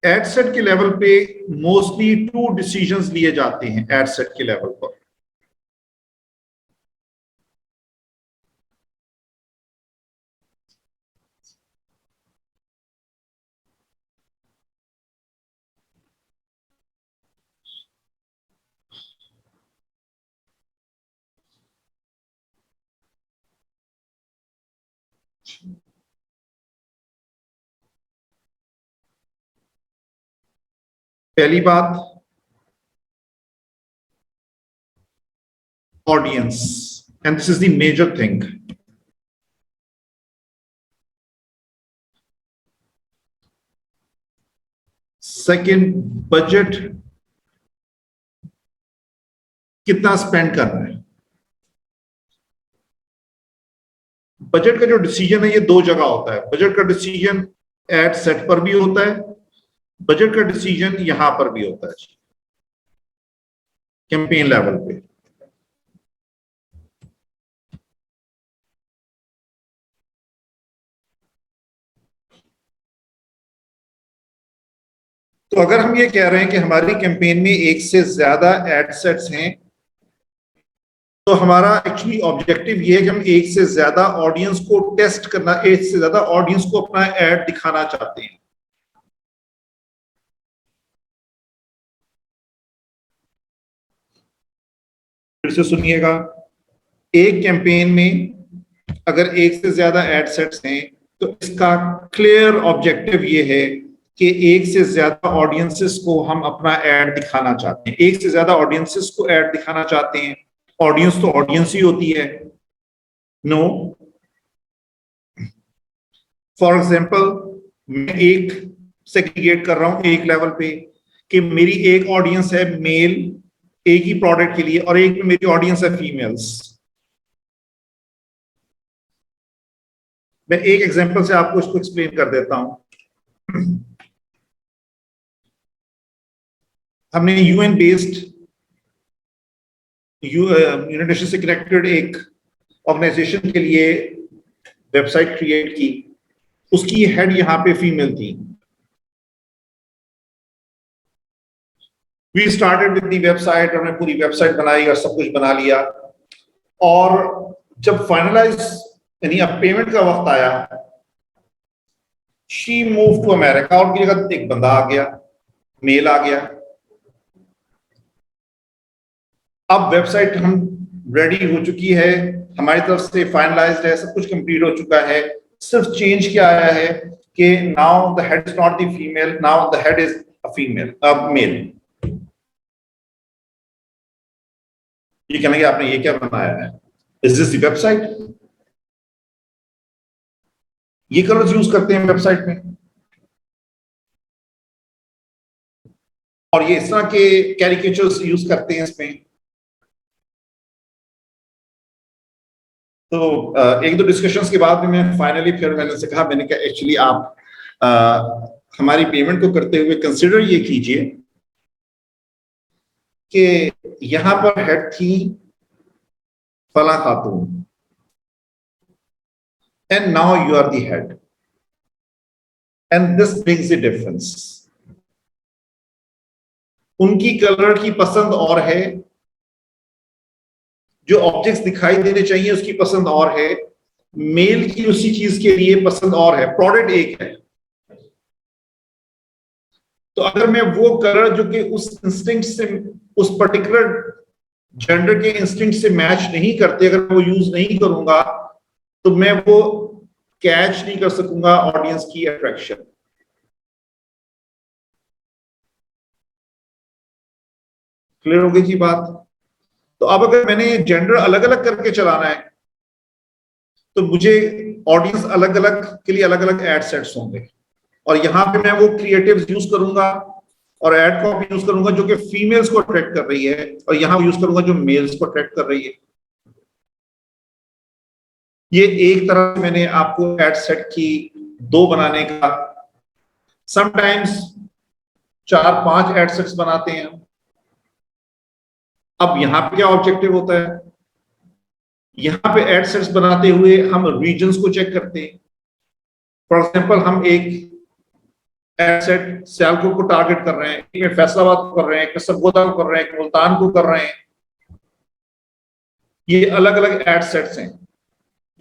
एड सेट के लेवल पे मोस्टली 2 डिसीजंस लिए जाते हैं एड सेट के लेवल पर। पहली बात audience, and this is the major thing. Second, budget कितना स्पेंड करना है। बजट का जो डिसीजन है ये 2 जगह होता है। बजट का डिसीजन एड सेट पर भी होता है, बजट का डिसीजन यहां पर भी होता है कैंपेन लेवल पे। तो अगर हम ये कह रहे हैं कि हमारी कैंपेन में एक से ज्यादा एड सेट्स हैं तो हमारा एक्चुअली ऑब्जेक्टिव ये है कि हम एक से ज्यादा ऑडियंस को टेस्ट करना, एक से ज्यादा ऑडियंस को अपना एड दिखाना चाहते हैं। फिर से सुनिएगा, एक कैंपेन में अगर एक से ज्यादा एड सेट्स हैं तो इसका क्लियर ऑब्जेक्टिव ये है कि एक से ज्यादा ऑडियंसेस को हम अपना एड दिखाना चाहते हैं, एक से ज्यादा ऑडियंसेस को एड दिखाना चाहते हैं। ऑडियंस तो ऑडियंस ही होती है। नो, फॉर एग्जाम्पल मैं एक सेग्रीगेट कर रहा हूं एक लेवल पे कि मेरी एक ऑडियंस है मेल एक ही प्रोडक्ट के लिए और एक में मेरी ऑडियंस है फीमेल्स। मैं एक एग्जांपल से आपको इसको एक्सप्लेन कर देता हूं। हमने यूएन बेस्ड यूनाइटेड नेशन से कनेक्टेड एक ऑर्गेनाइजेशन के लिए वेबसाइट क्रिएट की, उसकी हेड यहां पे फीमेल थी। We started with the website, हमने पूरी वेबसाइट बनाई और सब कुछ बना लिया, और जब फाइनलाइज यानी अब पेमेंट का वक्त आया, शी मूव टू अमेरिका, और उनकी जगह एक बंदा आ गया, मेल आ गया। अब वेबसाइट हम रेडी हो चुकी है, हमारी तरफ से फाइनलाइज्ड है, सब कुछ कंप्लीट हो चुका है। सिर्फ चेंज क्या आया है कि now the head is not the female, now the head is a female, male. ये कहने कि आपने ये क्या बनाया है, इज दिस द वेबसाइट? ये कलर्स यूज करते हैं वेबसाइट में, और ये इस तरह के कैरिकेचर्स यूज करते हैं इसमें। तो एक दो डिस्कशंस के बाद में मैं फाइनली फिर मैंने से कहा, मैंने कहा एक्चुअली आप हमारी पेमेंट को करते हुए कंसिडर ये कीजिए कि यहां पर हेड थी फला खातून, and now you are the head, and this brings the difference. उनकी कलर की पसंद और है, जो ऑब्जेक्ट्स दिखाई देने चाहिए उसकी पसंद और है, मेल की उसी चीज के लिए पसंद और है, प्रोडक्ट एक है। तो अगर मैं वो कलर जो कि उस इंस्टिंक्ट से, उस पर्टिकुलर जेंडर के इंस्टिंक्ट से मैच नहीं करते, अगर वो यूज नहीं करूंगा, तो मैं वो कैच नहीं कर सकूंगा ऑडियंस की अट्रैक्शन। क्लियर हो गई जी बात? तो अब अगर मैंने जेंडर अलग अलग करके चलाना है तो मुझे ऑडियंस अलग अलग के लिए अलग अलग एड सेट्स होंगे, और यहां पे मैं वो क्रिएटिव्स यूज करूंगा और एड कॉपी यूज करूंगा जो कि फीमेल्स को अट्रैक्ट कर रही है, और यहां यूज करूंगा जो मेल्स को अट्रैक्ट कर रही है। ये एक तरह से मैंने आपको एड सेट की दो बनाने का, समटाइम्स 4-5 एड सेट्स बनाते हैं। अब यहां पे क्या ऑब्जेक्टिव होता है, यहां पे एड सेट्स बनाते हुए हम रीजन्स को चेक करते हैं। फॉर एग्जांपल हम एक एड सेट सियालकोट को टारगेट कर रहे हैं, एक में फैसलाबाद को कर रहे हैं, एक में सरगोदा को कर रहे हैं, एक मुल्तान को कर रहे हैं। ये अलग अलग एड सेट्स हैं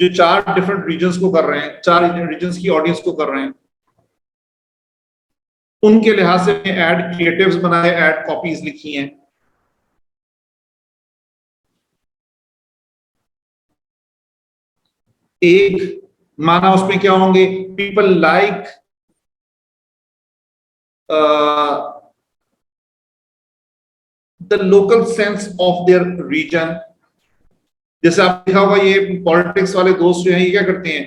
जो 4 डिफरेंट रीजन्स को कर रहे हैं, 4 रीजन्स की ऑडियंस को कर रहे हैं। उनके लिहाज से एड क्रिएटिव्स बनाए, एड कॉपीज लिखी हैं। एक माना उसमें क्या होंगे, people like the local sense of their region. जैसे आप देखा होगा ये पॉलिटिक्स वाले दोस्त जो हैं ये क्या करते हैं,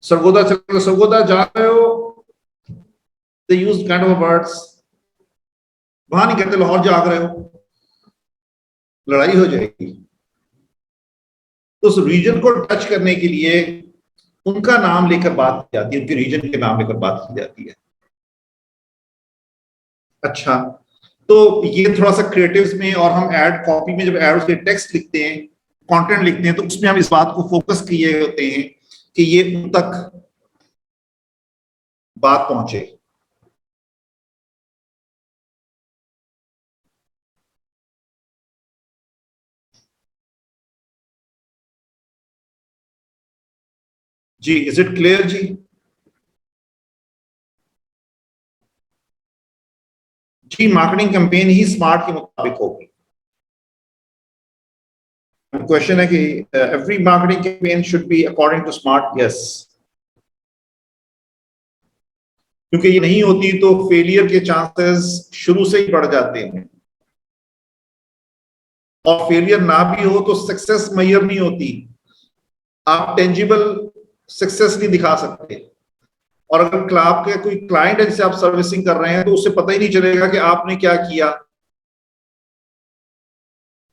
सरगोदा चलो सरगोदा जा रहे हो, दे यूज काइंड ऑफ वर्ड्स, वहां नहीं कहते लाहौर जाग रहे हो, लड़ाई हो जाएगी। तो उस रीजन को टच करने के लिए उनका नाम लेकर बात की जाती है, उनके रीजन के नाम लेकर बात की जाती है। अच्छा, तो ये थोड़ा सा क्रिएटिव्स में, और हम एड कॉपी में जब एड के टेक्स्ट लिखते हैं, कंटेंट लिखते हैं, तो उसमें हम इस बात को फोकस किए होते हैं कि ये उन तक बात पहुंचे। जी, इज इट क्लियर जी? जी, मार्केटिंग कैंपेन ही स्मार्ट के मुताबिक होगी। क्वेश्चन है कि every marketing campaign should be according to SMART, yes. क्योंकि ये नहीं होती तो फेलियर के चांसेस शुरू से ही बढ़ जाते हैं, और फेलियर ना भी हो तो सक्सेस मेजर नहीं होती, आप टेंजिबल सक्सेस नहीं दिखा सकते। और अगर आपके कोई क्लाइंट है जिसे आप सर्विसिंग कर रहे हैं तो उससे पता ही नहीं चलेगा कि आपने क्या किया।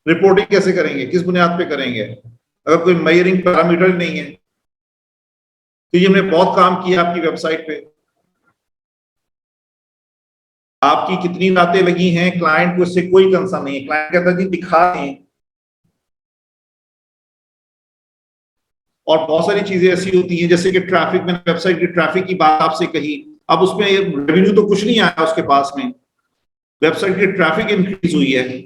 रिपोर्टिंग कैसे करेंगे, किस बुनियाद पे करेंगे, अगर कोई मेजरिंग पैरामीटर नहीं है। तो ये हमने बहुत काम किया आपकी वेबसाइट पे, आपकी कितनी रातें लगी हैं, क्लाइंट को इससे कोई कंसर्न नहीं है। क्लाइंट कहता है जी दिखा दें। और बहुत सारी चीजें ऐसी होती हैं जैसे कि ट्रैफिक, मैंने वेबसाइट की ट्रैफिक की बात आपसे कही, अब उसमें रेवेन्यू तो कुछ नहीं आया उसके पास में, वेबसाइट की ट्रैफिक इंक्रीज हुई है।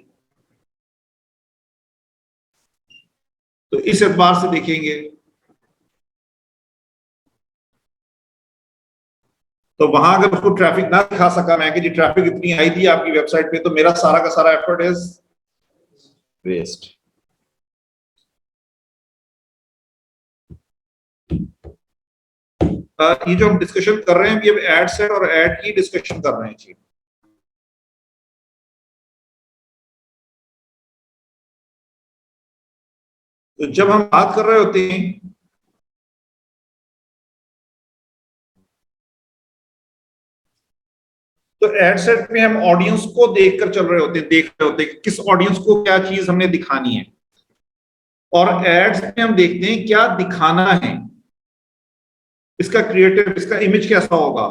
तो इस एतबार से देखेंगे तो वहां अगर उसको ट्रैफिक ना दिखा सका मैं कि जी ट्रैफिक इतनी आई थी आपकी वेबसाइट पे, तो मेरा सारा का सारा एफर्ट इज वेस्ट। ये जो हम डिस्कशन कर रहे हैं अभी, अब एड सेट और एड की डिस्कशन कर रहे हैं जी। तो जब हम बात कर रहे होते हैं तो एड सेट में हम ऑडियंस को देखकर चल रहे होते हैं, देख रहे होते हैं कि किस ऑडियंस को क्या चीज हमने दिखानी है, और एड्स में हम देखते हैं क्या दिखाना है, इसका क्रिएटिव, इसका इमेज कैसा होगा।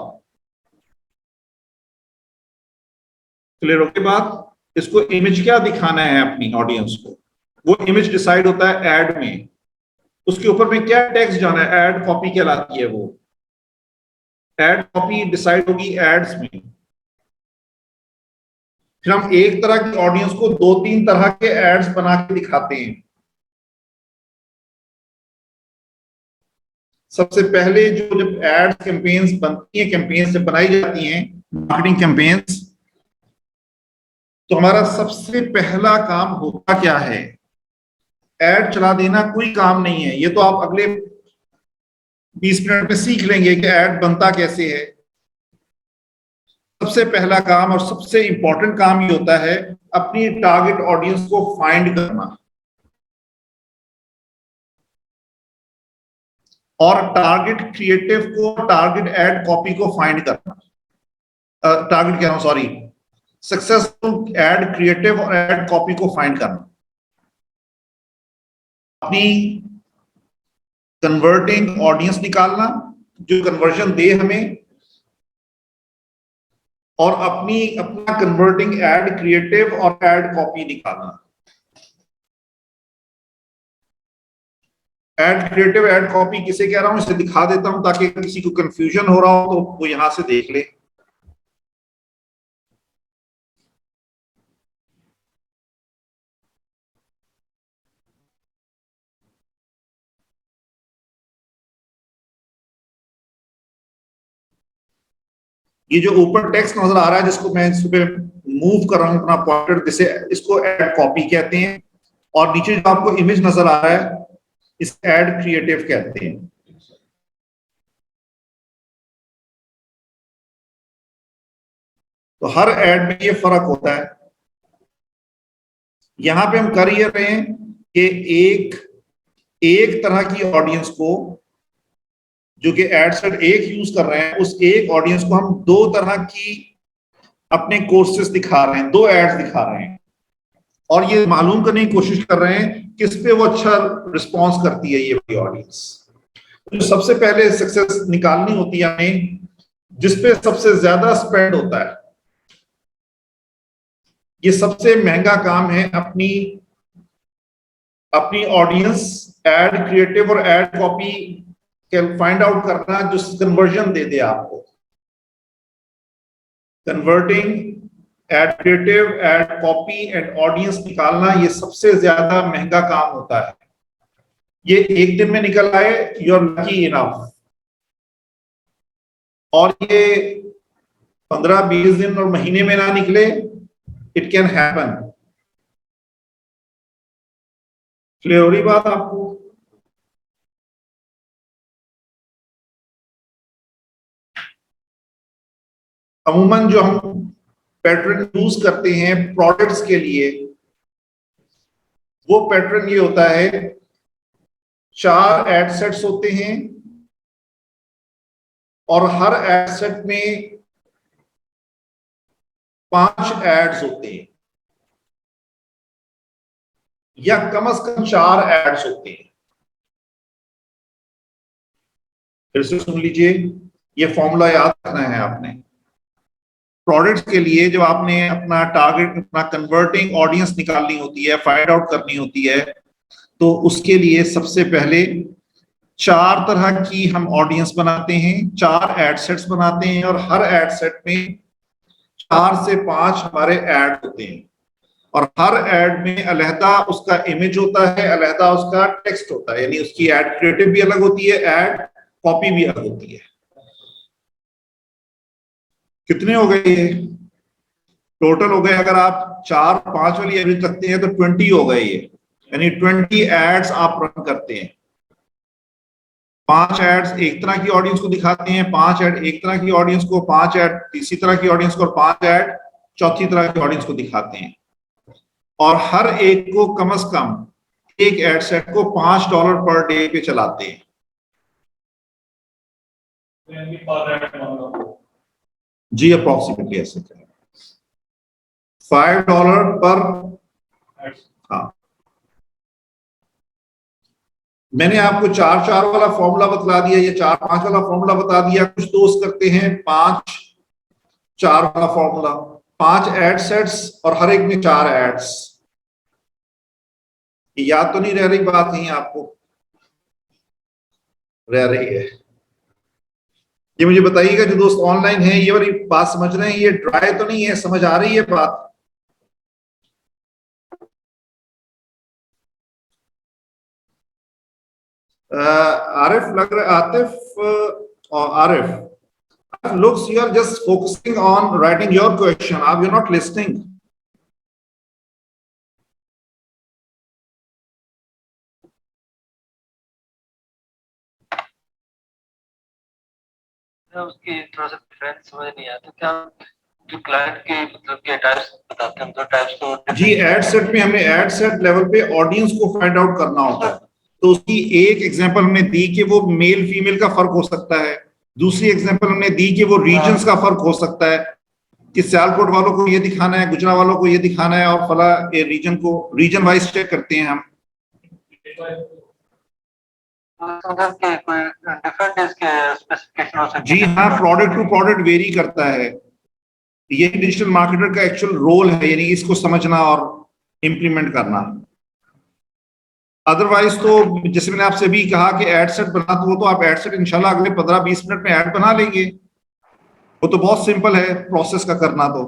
क्लियर होके बात, इसको इमेज क्या दिखाना है अपनी ऑडियंस को, वो इमेज डिसाइड होता है एड में। उसके ऊपर में क्या टेक्स्ट जाना है, एड कॉपी कहलाती है वो। एड कॉपी डिसाइड होगी एड्स में। फिर हम एक तरह की ऑडियंस को दो तीन तरह के एड्स बना के दिखाते हैं। सबसे पहले जो जब एड कैंपेन्स बनती हैं, कैंपेन्स जब बनाई जाती हैं, मार्केटिंग कैंपेन्स, तो हमारा सबसे पहला काम होता क्या है, एड चला देना कोई काम नहीं है। ये तो आप अगले 20 मिनट में सीख लेंगे कि एड बनता कैसे है। सबसे पहला काम और सबसे इंपॉर्टेंट काम ये होता है अपनी टारगेट ऑडियंस को फाइंड करना, और टारगेट क्रिएटिव को, टारगेट एड कॉपी को फाइंड करना। टारगेट कह रहा हूं, सॉरी, सक्सेसफुल एड क्रिएटिव और एड कॉपी को फाइंड करना, अपनी कन्वर्टिंग ऑडियंस निकालना जो कन्वर्जन दे हमें, और अपना कन्वर्टिंग एड क्रिएटिव और एड कॉपी निकालना। एड क्रिएटिव एड कॉपी किसे कह रहा हूं, इसे दिखा देता हूं ताकि किसी को कंफ्यूजन हो रहा हो तो वो यहां से देख ले। ये जो ऊपर टेक्स्ट नजर आ रहा है जिसको मैं इस पे मूव कर रहा हूं अपना पॉइंटर, जिसे इसको एड कॉपी कहते हैं, और नीचे जो आपको इमेज नजर आ रहा है इस एड क्रिएटिव कहते हैं। तो हर एड में ये फर्क होता है। यहां पे हम कर ये रहे हैं कि एक तरह की ऑडियंस को, जो कि एड सेट एक यूज कर रहे हैं, उस एक ऑडियंस को हम दो तरह की अपने कोर्सेस दिखा रहे हैं, दो एड्स दिखा रहे हैं, और ये मालूम करने की कोशिश कर रहे हैं किस पे वो अच्छा रिस्पॉन्स करती है ये वाली ऑडियंस। तो सबसे पहले सक्सेस निकालनी होती है हमें जिसपे सबसे ज्यादा स्पेंड होता है। ये सबसे महंगा काम है अपनी ऑडियंस एड क्रिएटिव और एड कॉपी फाइंड आउट करना जो कन्वर्जन दे दे आपको। Converting ad creative, ad copy and audience निकालना ये सबसे ज्यादा महंगा काम होता है। ये एक दिन में निकल आए, यू आर लकी इनफ, और ये 15-20 दिन और महीने में ना निकले, इट कैन हैपन। क्लियर हो रही बात आपको? अमूमन जो हम पैटर्न यूज करते हैं प्रोडक्ट्स के लिए, वो पैटर्न ये होता है, 4 एड सेट्स होते हैं और हर एड सेट में 5 एड्स होते हैं, या कम से कम 4 एड्स होते हैं। फिर से सुन लीजिए, ये फॉर्मूला याद रखना है आपने। प्रोडक्ट्स के लिए जब आपने अपना टारगेट, अपना कन्वर्टिंग ऑडियंस निकालनी होती है, फाइंड आउट करनी होती है, तो उसके लिए सबसे पहले 4 तरह की हम ऑडियंस बनाते हैं, 4 एड सेट्स बनाते हैं, और हर एड सेट में 4 से 5 हमारे ऐड होते हैं, और हर ऐड में अलहदा उसका इमेज होता है, अलहदा उसका टेक्स्ट होता है, यानी उसकी ऐड क्रिएटिव भी अलग होती है, ऐड कॉपी भी अलग होती है। कितने हो गए ये टोटल? हो गए, अगर आप 4 5 वाली एवरेज रखते हैं तो 20 हो गए ये, यानी 20 एड्स आप रन करते हैं। 5 एड्स एक तरह की ऑडियंस को दिखाते हैं, 5 एड एक तरह की ऑडियंस को, 5 एड तीसरी तरह की ऑडियंस को, और 5 एड चौथी तरह की ऑडियंस को दिखाते हैं। और हर एक को कम से कम एक एड सेट को $5 पर डे पे चलाते हैं। जी अप्रोक्सीमेटली ऐसे $5 पर। हाँ, मैंने आपको 4-4 वाला फॉर्मूला बतला दिया, ये 4-5 वाला फॉर्मूला बता दिया। कुछ दोस्त करते हैं 5-4 वाला फॉर्मूला, 5 एड सेट्स और हर एक में 4 एड्स। याद तो नहीं रह रही बात कहीं आपको? रह रही है? ये मुझे बताइएगा जो दोस्त ऑनलाइन है, ये वाली बात समझ रहे हैं? ये ड्राई तो नहीं है? समझ आ रही है बात? आरिफ लग रहा, आतिफ और Arif, looks you are just focusing on writing your question, you're not listening. उसकी थोड़ा सा डिफरेंस समझ नहीं आता क्या, जो क्लाइंट के मतलब के टाइप्स बताते हैं, तो टाइप्स तो जी एड सेट में हमें एड सेट लेवल पे ऑडियंस को फाइंड आउट करना होता है। तो उसकी एक एग्जांपल हमने दी कि वो मेल फीमेल का फर्क हो सकता है, दूसरी एग्जांपल हमने दी कि वो रीजन्स का फर्क हो सकता है, कि सियालकोट वालों को ये दिखाना है, गुजरा वालों को ये दिखाना है, और फला रीजन को रीजन वाइज चेक करते हैं हम। जी हाँ, प्रोडक्ट टू प्रोडक्ट वेरी करता है। ये डिजिटल मार्केटर का एक्चुअल रोल है, यानी इसको समझना और इम्प्लीमेंट करना। अदरवाइज तो जैसे मैंने आपसे भी कहा कि एड सेट बना, तो वो तो आप एड सेट इंशाल्लाह अगले 15-20 मिनट में ऐड बना लेंगे, वो तो बहुत सिंपल है प्रोसेस का करना तो।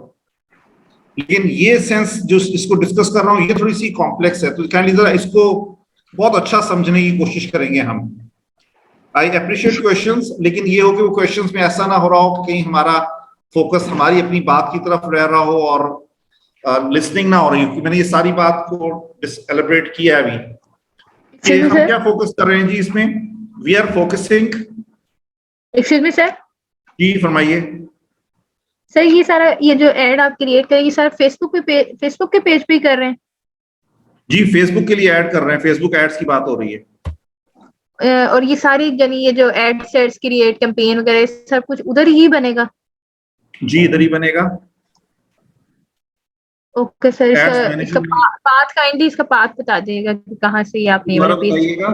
लेकिन ये सेंस जो इसको डिस्कस कर रहा हूँ, ये थोड़ी सी कॉम्प्लेक्स है, तो काइंडली जरा इसको बहुत अच्छा समझने की कोशिश करेंगे हम। आई अप्रिशिएट क्वेश्चंस, लेकिन ये हो कि वो क्वेश्चंस में ऐसा ना हो रहा हो कि कहीं हमारा फोकस हमारी अपनी बात की तरफ रह रहा हो और लिसनिंग ना हो रही हो। मैंने ये सारी बात को एलिब्रेट किया है अभी कि हम क्या फोकस कर रहे हैं जी इसमें। We are focusing. Excuse me sir. जी फरमाइए। सर ये सारा, ये जो एड आप क्रिएट करें, ये सारा फेसबुक के पेज पे ही कर रहे हैं? जी फेसबुक के लिए ऐड कर रहे हैं, फेसबुक एड्स की बात हो रही है। और ये सारी यानी ये जो एड सेट्स क्रिएट, कैंपेन वगैरह सब कुछ उधर ही बनेगा? जी इधर ही बनेगा। ओके सर, Ads इसका management- पाथ काइंडली इसका पाथ बता दीजिएगा कि कहाँ से ये आपने ये वाला पेज। बताइएगा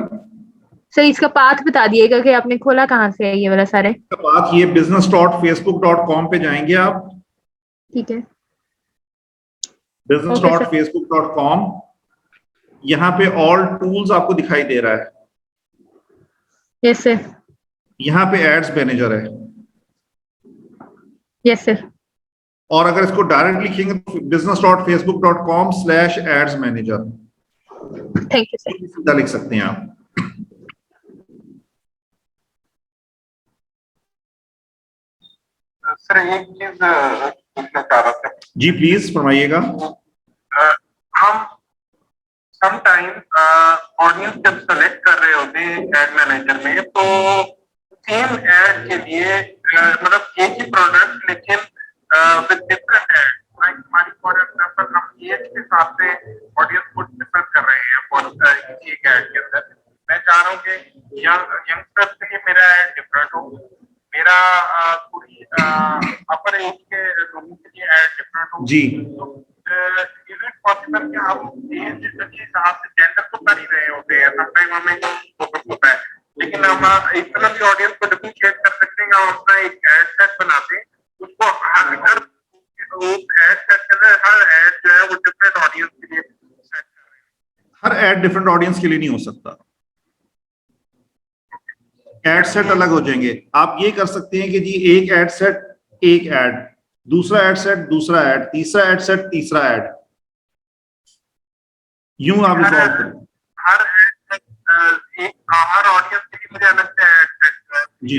सर इसका पाथ बता दिएगा कि आपने खोला कहाँ से है ये वाला सारे। बात, ये business.facebook.com पे जाएंगे आप। ठीक है। business.facebook.com, यहाँ पे ऑल टूल्स आपको दिखाई दे रहा है। Yes sir. यहाँ पे एड्स मैनेजर है। Yes sir. और अगर इसको डायरेक्ट लिखेंगे तो business.facebook.com/ads manager thank you sir. सीधा लिख सकते हैं आप। सर एक चीज पूछना चाह रहा था। जी प्लीज फरमाइएगा। हम समटाइम ऑडियंस जब सेलेक्ट कर रहे होते हैं एड मैनेजर में, तो सेम एड के लिए मतलब एक ही प्रोडक्ट लेकिन विद डिफरेंट एड, लाइक हमारी फॉर एग्जांपल हम एज के हिसाब से ऑडियंस को डिफरेंट कर रहे हैं फॉर एक एड के अंदर। मैं चाह रहा हूँ कि यंगस्टर्स के लिए मेरा एड डिफरेंट हो, मेरा पूरी अपर एज के लोगों के लिए एड डिफरेंट हो जी। इज इट पॉसिबल कि हम एज के हिसाब से जेंडर तो कर ही रहे होते हैं, समटाइम हमें फोकस होता है, लेकिन हम इस तरह की ऑडियंस को डिफरेंशिएट कर सकते हैं, हम अपना एक एड सेट बनाते हैं, उसको हर एड सेट के अंदर हर एड जो है वो डिफरेंट ऑडियंस के लिए सेट कर रहे हैं। हर एड डिफरेंट ऑडियंस के लिए नहीं हो सकता, एड सेट अलग हो जाएंगे। आप ये कर सकते हैं कि जी एक एड सेट एक एड, दूसरा एड सेट दूसरा एड, तीसरा एड सेट तीसरा एड, यूं आप रिजॉल्व करें। हर हर ऑडियंस के लिए मुझे अलग से एड सेट जी,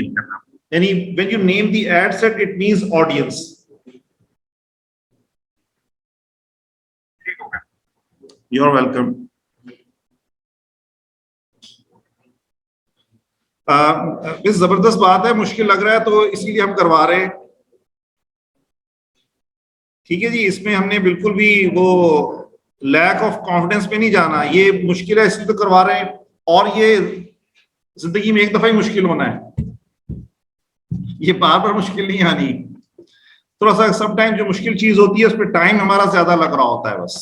यानी when you name the ad set it means audience. ठीक हो गया, यू आर वेलकम। जबरदस्त बात है, मुश्किल लग रहा है तो इसीलिए हम करवा रहे हैं। ठीक है जी, इसमें हमने बिल्कुल भी वो लैक ऑफ कॉन्फिडेंस पे नहीं जाना, ये मुश्किल है इसलिए तो करवा रहे हैं, और ये जिंदगी में एक दफा ही मुश्किल होना है, ये बार बार मुश्किल नहीं आनी। थोड़ा सा समटाइम जो मुश्किल चीज होती है उस पर टाइम हमारा ज्यादा लग रहा होता है बस।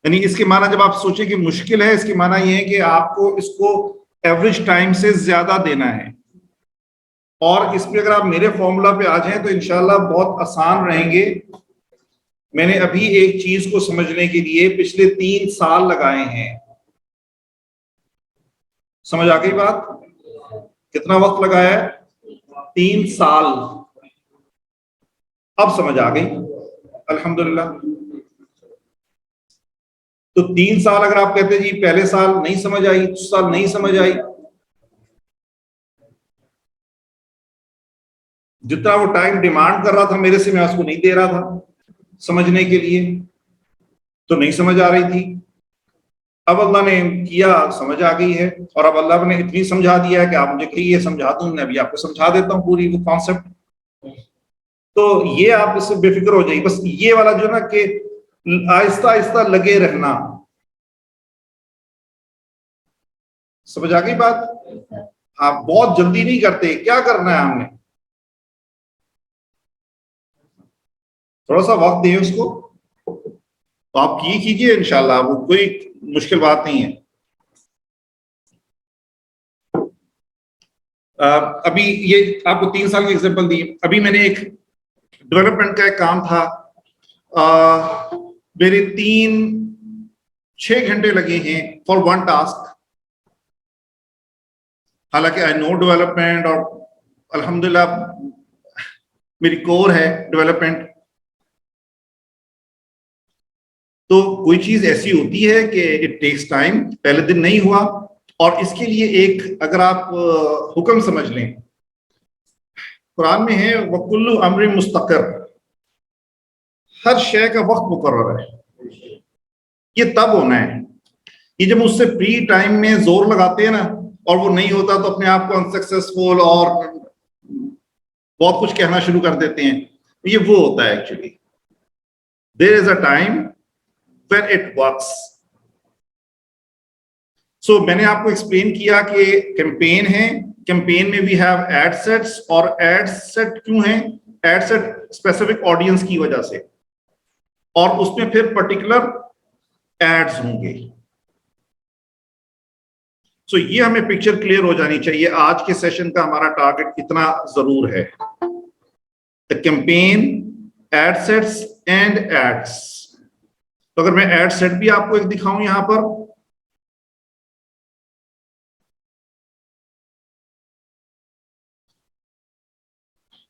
यानी इसके माना जब आप सोचें कि मुश्किल है, इसके माना ये है कि आपको इसको एवरेज टाइम से ज्यादा देना है, और इसमें अगर आप मेरे फॉर्मूला पे आ जाएं तो इंशाल्लाह बहुत आसान रहेंगे। मैंने अभी एक चीज को समझने के लिए पिछले 3 साल लगाए हैं। समझ आ गई बात? कितना वक्त लगाया है? 3 साल। अब समझ आ गई अल्हम्दुलिल्लाह। तो 3 साल अगर आप कहते जी पहले साल नहीं समझ आई, दूसरे साल नहीं समझ आई, जितना वो टाइम डिमांड कर रहा था मेरे से, मैं उसको नहीं दे रहा था समझने के लिए, तो नहीं समझ आ रही थी। अब अल्लाह ने किया, समझ आ गई है, और अब अल्लाह ने इतनी समझा दिया है कि आप मुझे कहिए समझा दूं, मैं अभी आपको समझा देता हूं पूरी वो कॉन्सेप्ट। तो ये आप इससे बेफिक्र हो जाइए, बस ये वाला जो ना कि आहिस्ता आहिस्ता लगे रहना। समझ आ गई बात? आप बहुत जल्दी नहीं करते, क्या करना है हमने, थोड़ा सा वक्त दें उसको, तो आप ये कीजिए इंशाल्लाह, वो कोई मुश्किल बात नहीं है। अभी ये आपको 3 साल की एग्जांपल दी। अभी मैंने एक डेवलपमेंट का एक काम था, मेरे 3-6 घंटे लगे हैं फॉर वन टास्क। हालांकि आई नो डेवलपमेंट और अल्हम्दुलिल्लाह मेरी कोर है डेवलपमेंट, तो कोई चीज ऐसी होती है कि इट टेक्स टाइम, पहले दिन नहीं हुआ। और इसके लिए एक अगर आप हुक्म समझ लें, कुरान में है वकुल्लु अम्र मुस्तकर, हर शय का वक्त मुकर्रर है, ये तब होना है। ये जब उससे प्री टाइम में जोर लगाते हैं ना और वो नहीं होता तो अपने आप को अनसक्सेसफुल और बहुत कुछ कहना शुरू कर देते हैं, ये वो होता है actually. There is a time when it works. So मैंने आपको एक्सप्लेन किया कि कैंपेन है, कैंपेन में वी हैव एड सेट्स, और एड सेट क्यों है? एड सेट स्पेसिफिक ऑडियंस की वजह से, और उसमें फिर पर्टिकुलर एड्स होंगे। सो ये हमें पिक्चर क्लियर हो जानी चाहिए। आज के सेशन का हमारा टारगेट इतना जरूर है, the campaign, ad sets and ads. तो अगर मैं एड सेट भी आपको एक दिखाऊं यहां पर,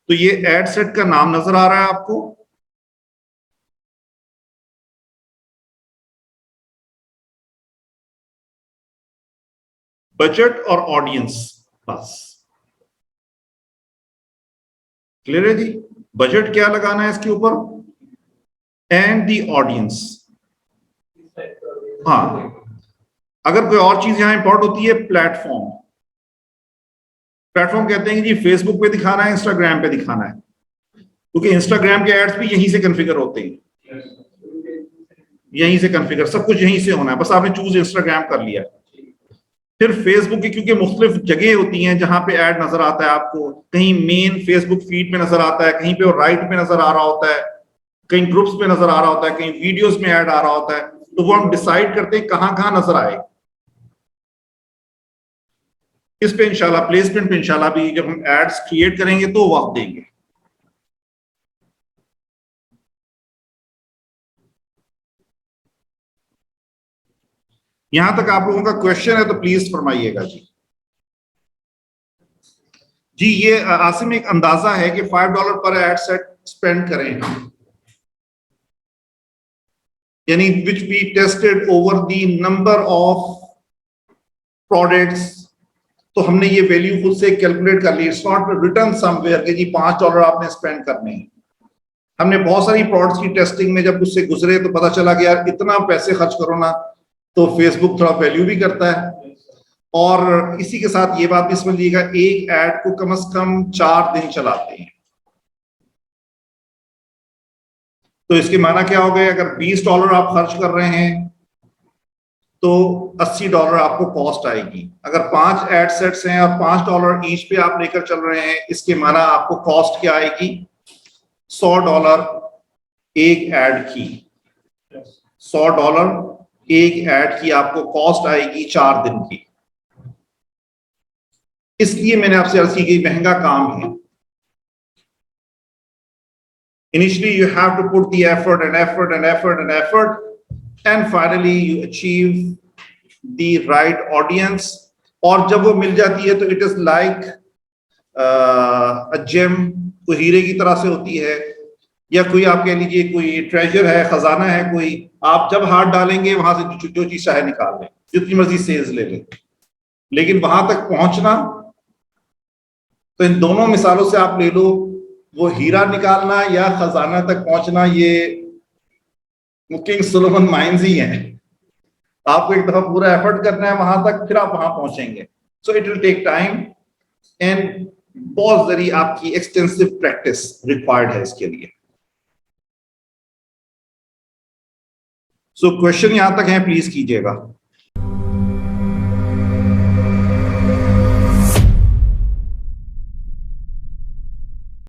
तो ये एड सेट का नाम नजर आ रहा है आपको, बजट और ऑडियंस, बस क्लियर है जी। बजट क्या लगाना है इसके ऊपर, एंड दी ऑडियंस। हाँ, अगर कोई और चीज यहाँ इंपॉर्ट होती है, प्लेटफॉर्म। प्लेटफॉर्म कहते हैं कि जी फेसबुक पे दिखाना है, इंस्टाग्राम पे दिखाना है, क्योंकि इंस्टाग्राम के एड्स भी यहीं से कॉन्फ़िगर होते हैं, यहीं से कॉन्फ़िगर, सब कुछ यहीं से होना है, बस आपने चूज इंस्टाग्राम कर लिया। फिर फेसबुक की क्योंकि मुख्तलिफ जगह होती हैं जहां पे ऐड नजर आता है आपको, कहीं मेन फेसबुक फीड में नजर आता है, कहीं पे वो राइट में नजर आ रहा होता है, कहीं ग्रुप्स में नजर आ रहा होता है, कहीं वीडियोस में ऐड आ रहा होता है, तो वो हम डिसाइड करते हैं कहां कहां नजर आए। इस पे इंशाल्लाह, प्लेसमेंट पे इंशाल्लाह भी जब हम एड्स क्रिएट करेंगे तो वक्त देंगे। यहां तक आप लोगों का क्वेश्चन है तो प्लीज फरमाइएगा जी। जी ये आसिम एक अंदाजा है कि $5 पर एड सेट स्पेंड करें हम, यानी which be tested over the number of products, तो हमने ये वैल्यू खुद से कैलकुलेट कर ली। इट्स नॉट रिटर्न समवेयर कि जी $5 आपने स्पेंड करने हैं। हमने बहुत सारी प्रोडक्ट्स की टेस्टिंग में जब उससे गुजरे तो पता चला कि यार इतना पैसे खर्च करो ना तो फेसबुक थोड़ा वैल्यू भी करता है। और इसी के साथ ये बात भी समझिएगा, एक ऐड को कम से कम 4 दिन चलाते हैं, तो इसके माना क्या हो गए, अगर $20 आप खर्च कर रहे हैं तो $80 आपको कॉस्ट आएगी। अगर 5 एड सेट्स हैं और $5 ईच पे आप लेकर चल रहे हैं, इसके माना आपको कॉस्ट क्या आएगी, $100 एक ऐड की, $100 एक ऐड की आपको कॉस्ट आएगी 4 दिन की। इसलिए मैंने आपसे अर्ज की कि महंगा काम है। Initially you have to put the effort and effort and effort and effort, and finally you achieve the right audience। और जब वो मिल जाती है तो it is like a gem, कोई हीरे की तरह से होती है, या कोई आप कह लीजिए कोई ट्रेजर है, खजाना है कोई, आप जब हाथ डालेंगे वहां से जो चीज चाहे निकाल लें, जितनी मर्जी सेल्स ले लें, लेकिन वहां तक पहुंचना, तो इन दोनों मिसालों से आप ले लो, वो हीरा निकालना या खजाना तक पहुंचना, ये किंग सोलोमन माइंस ही है। आपको एक दफा पूरा एफर्ट करना है वहां तक, फिर आप वहां पहुंचेंगे। So it will take time and बहुत जरी आपकी एक्सटेंसिव प्रैक्टिस रिक्वायर्ड है इसके लिए। सो क्वेश्चन यहां तक है, प्लीज कीजिएगा।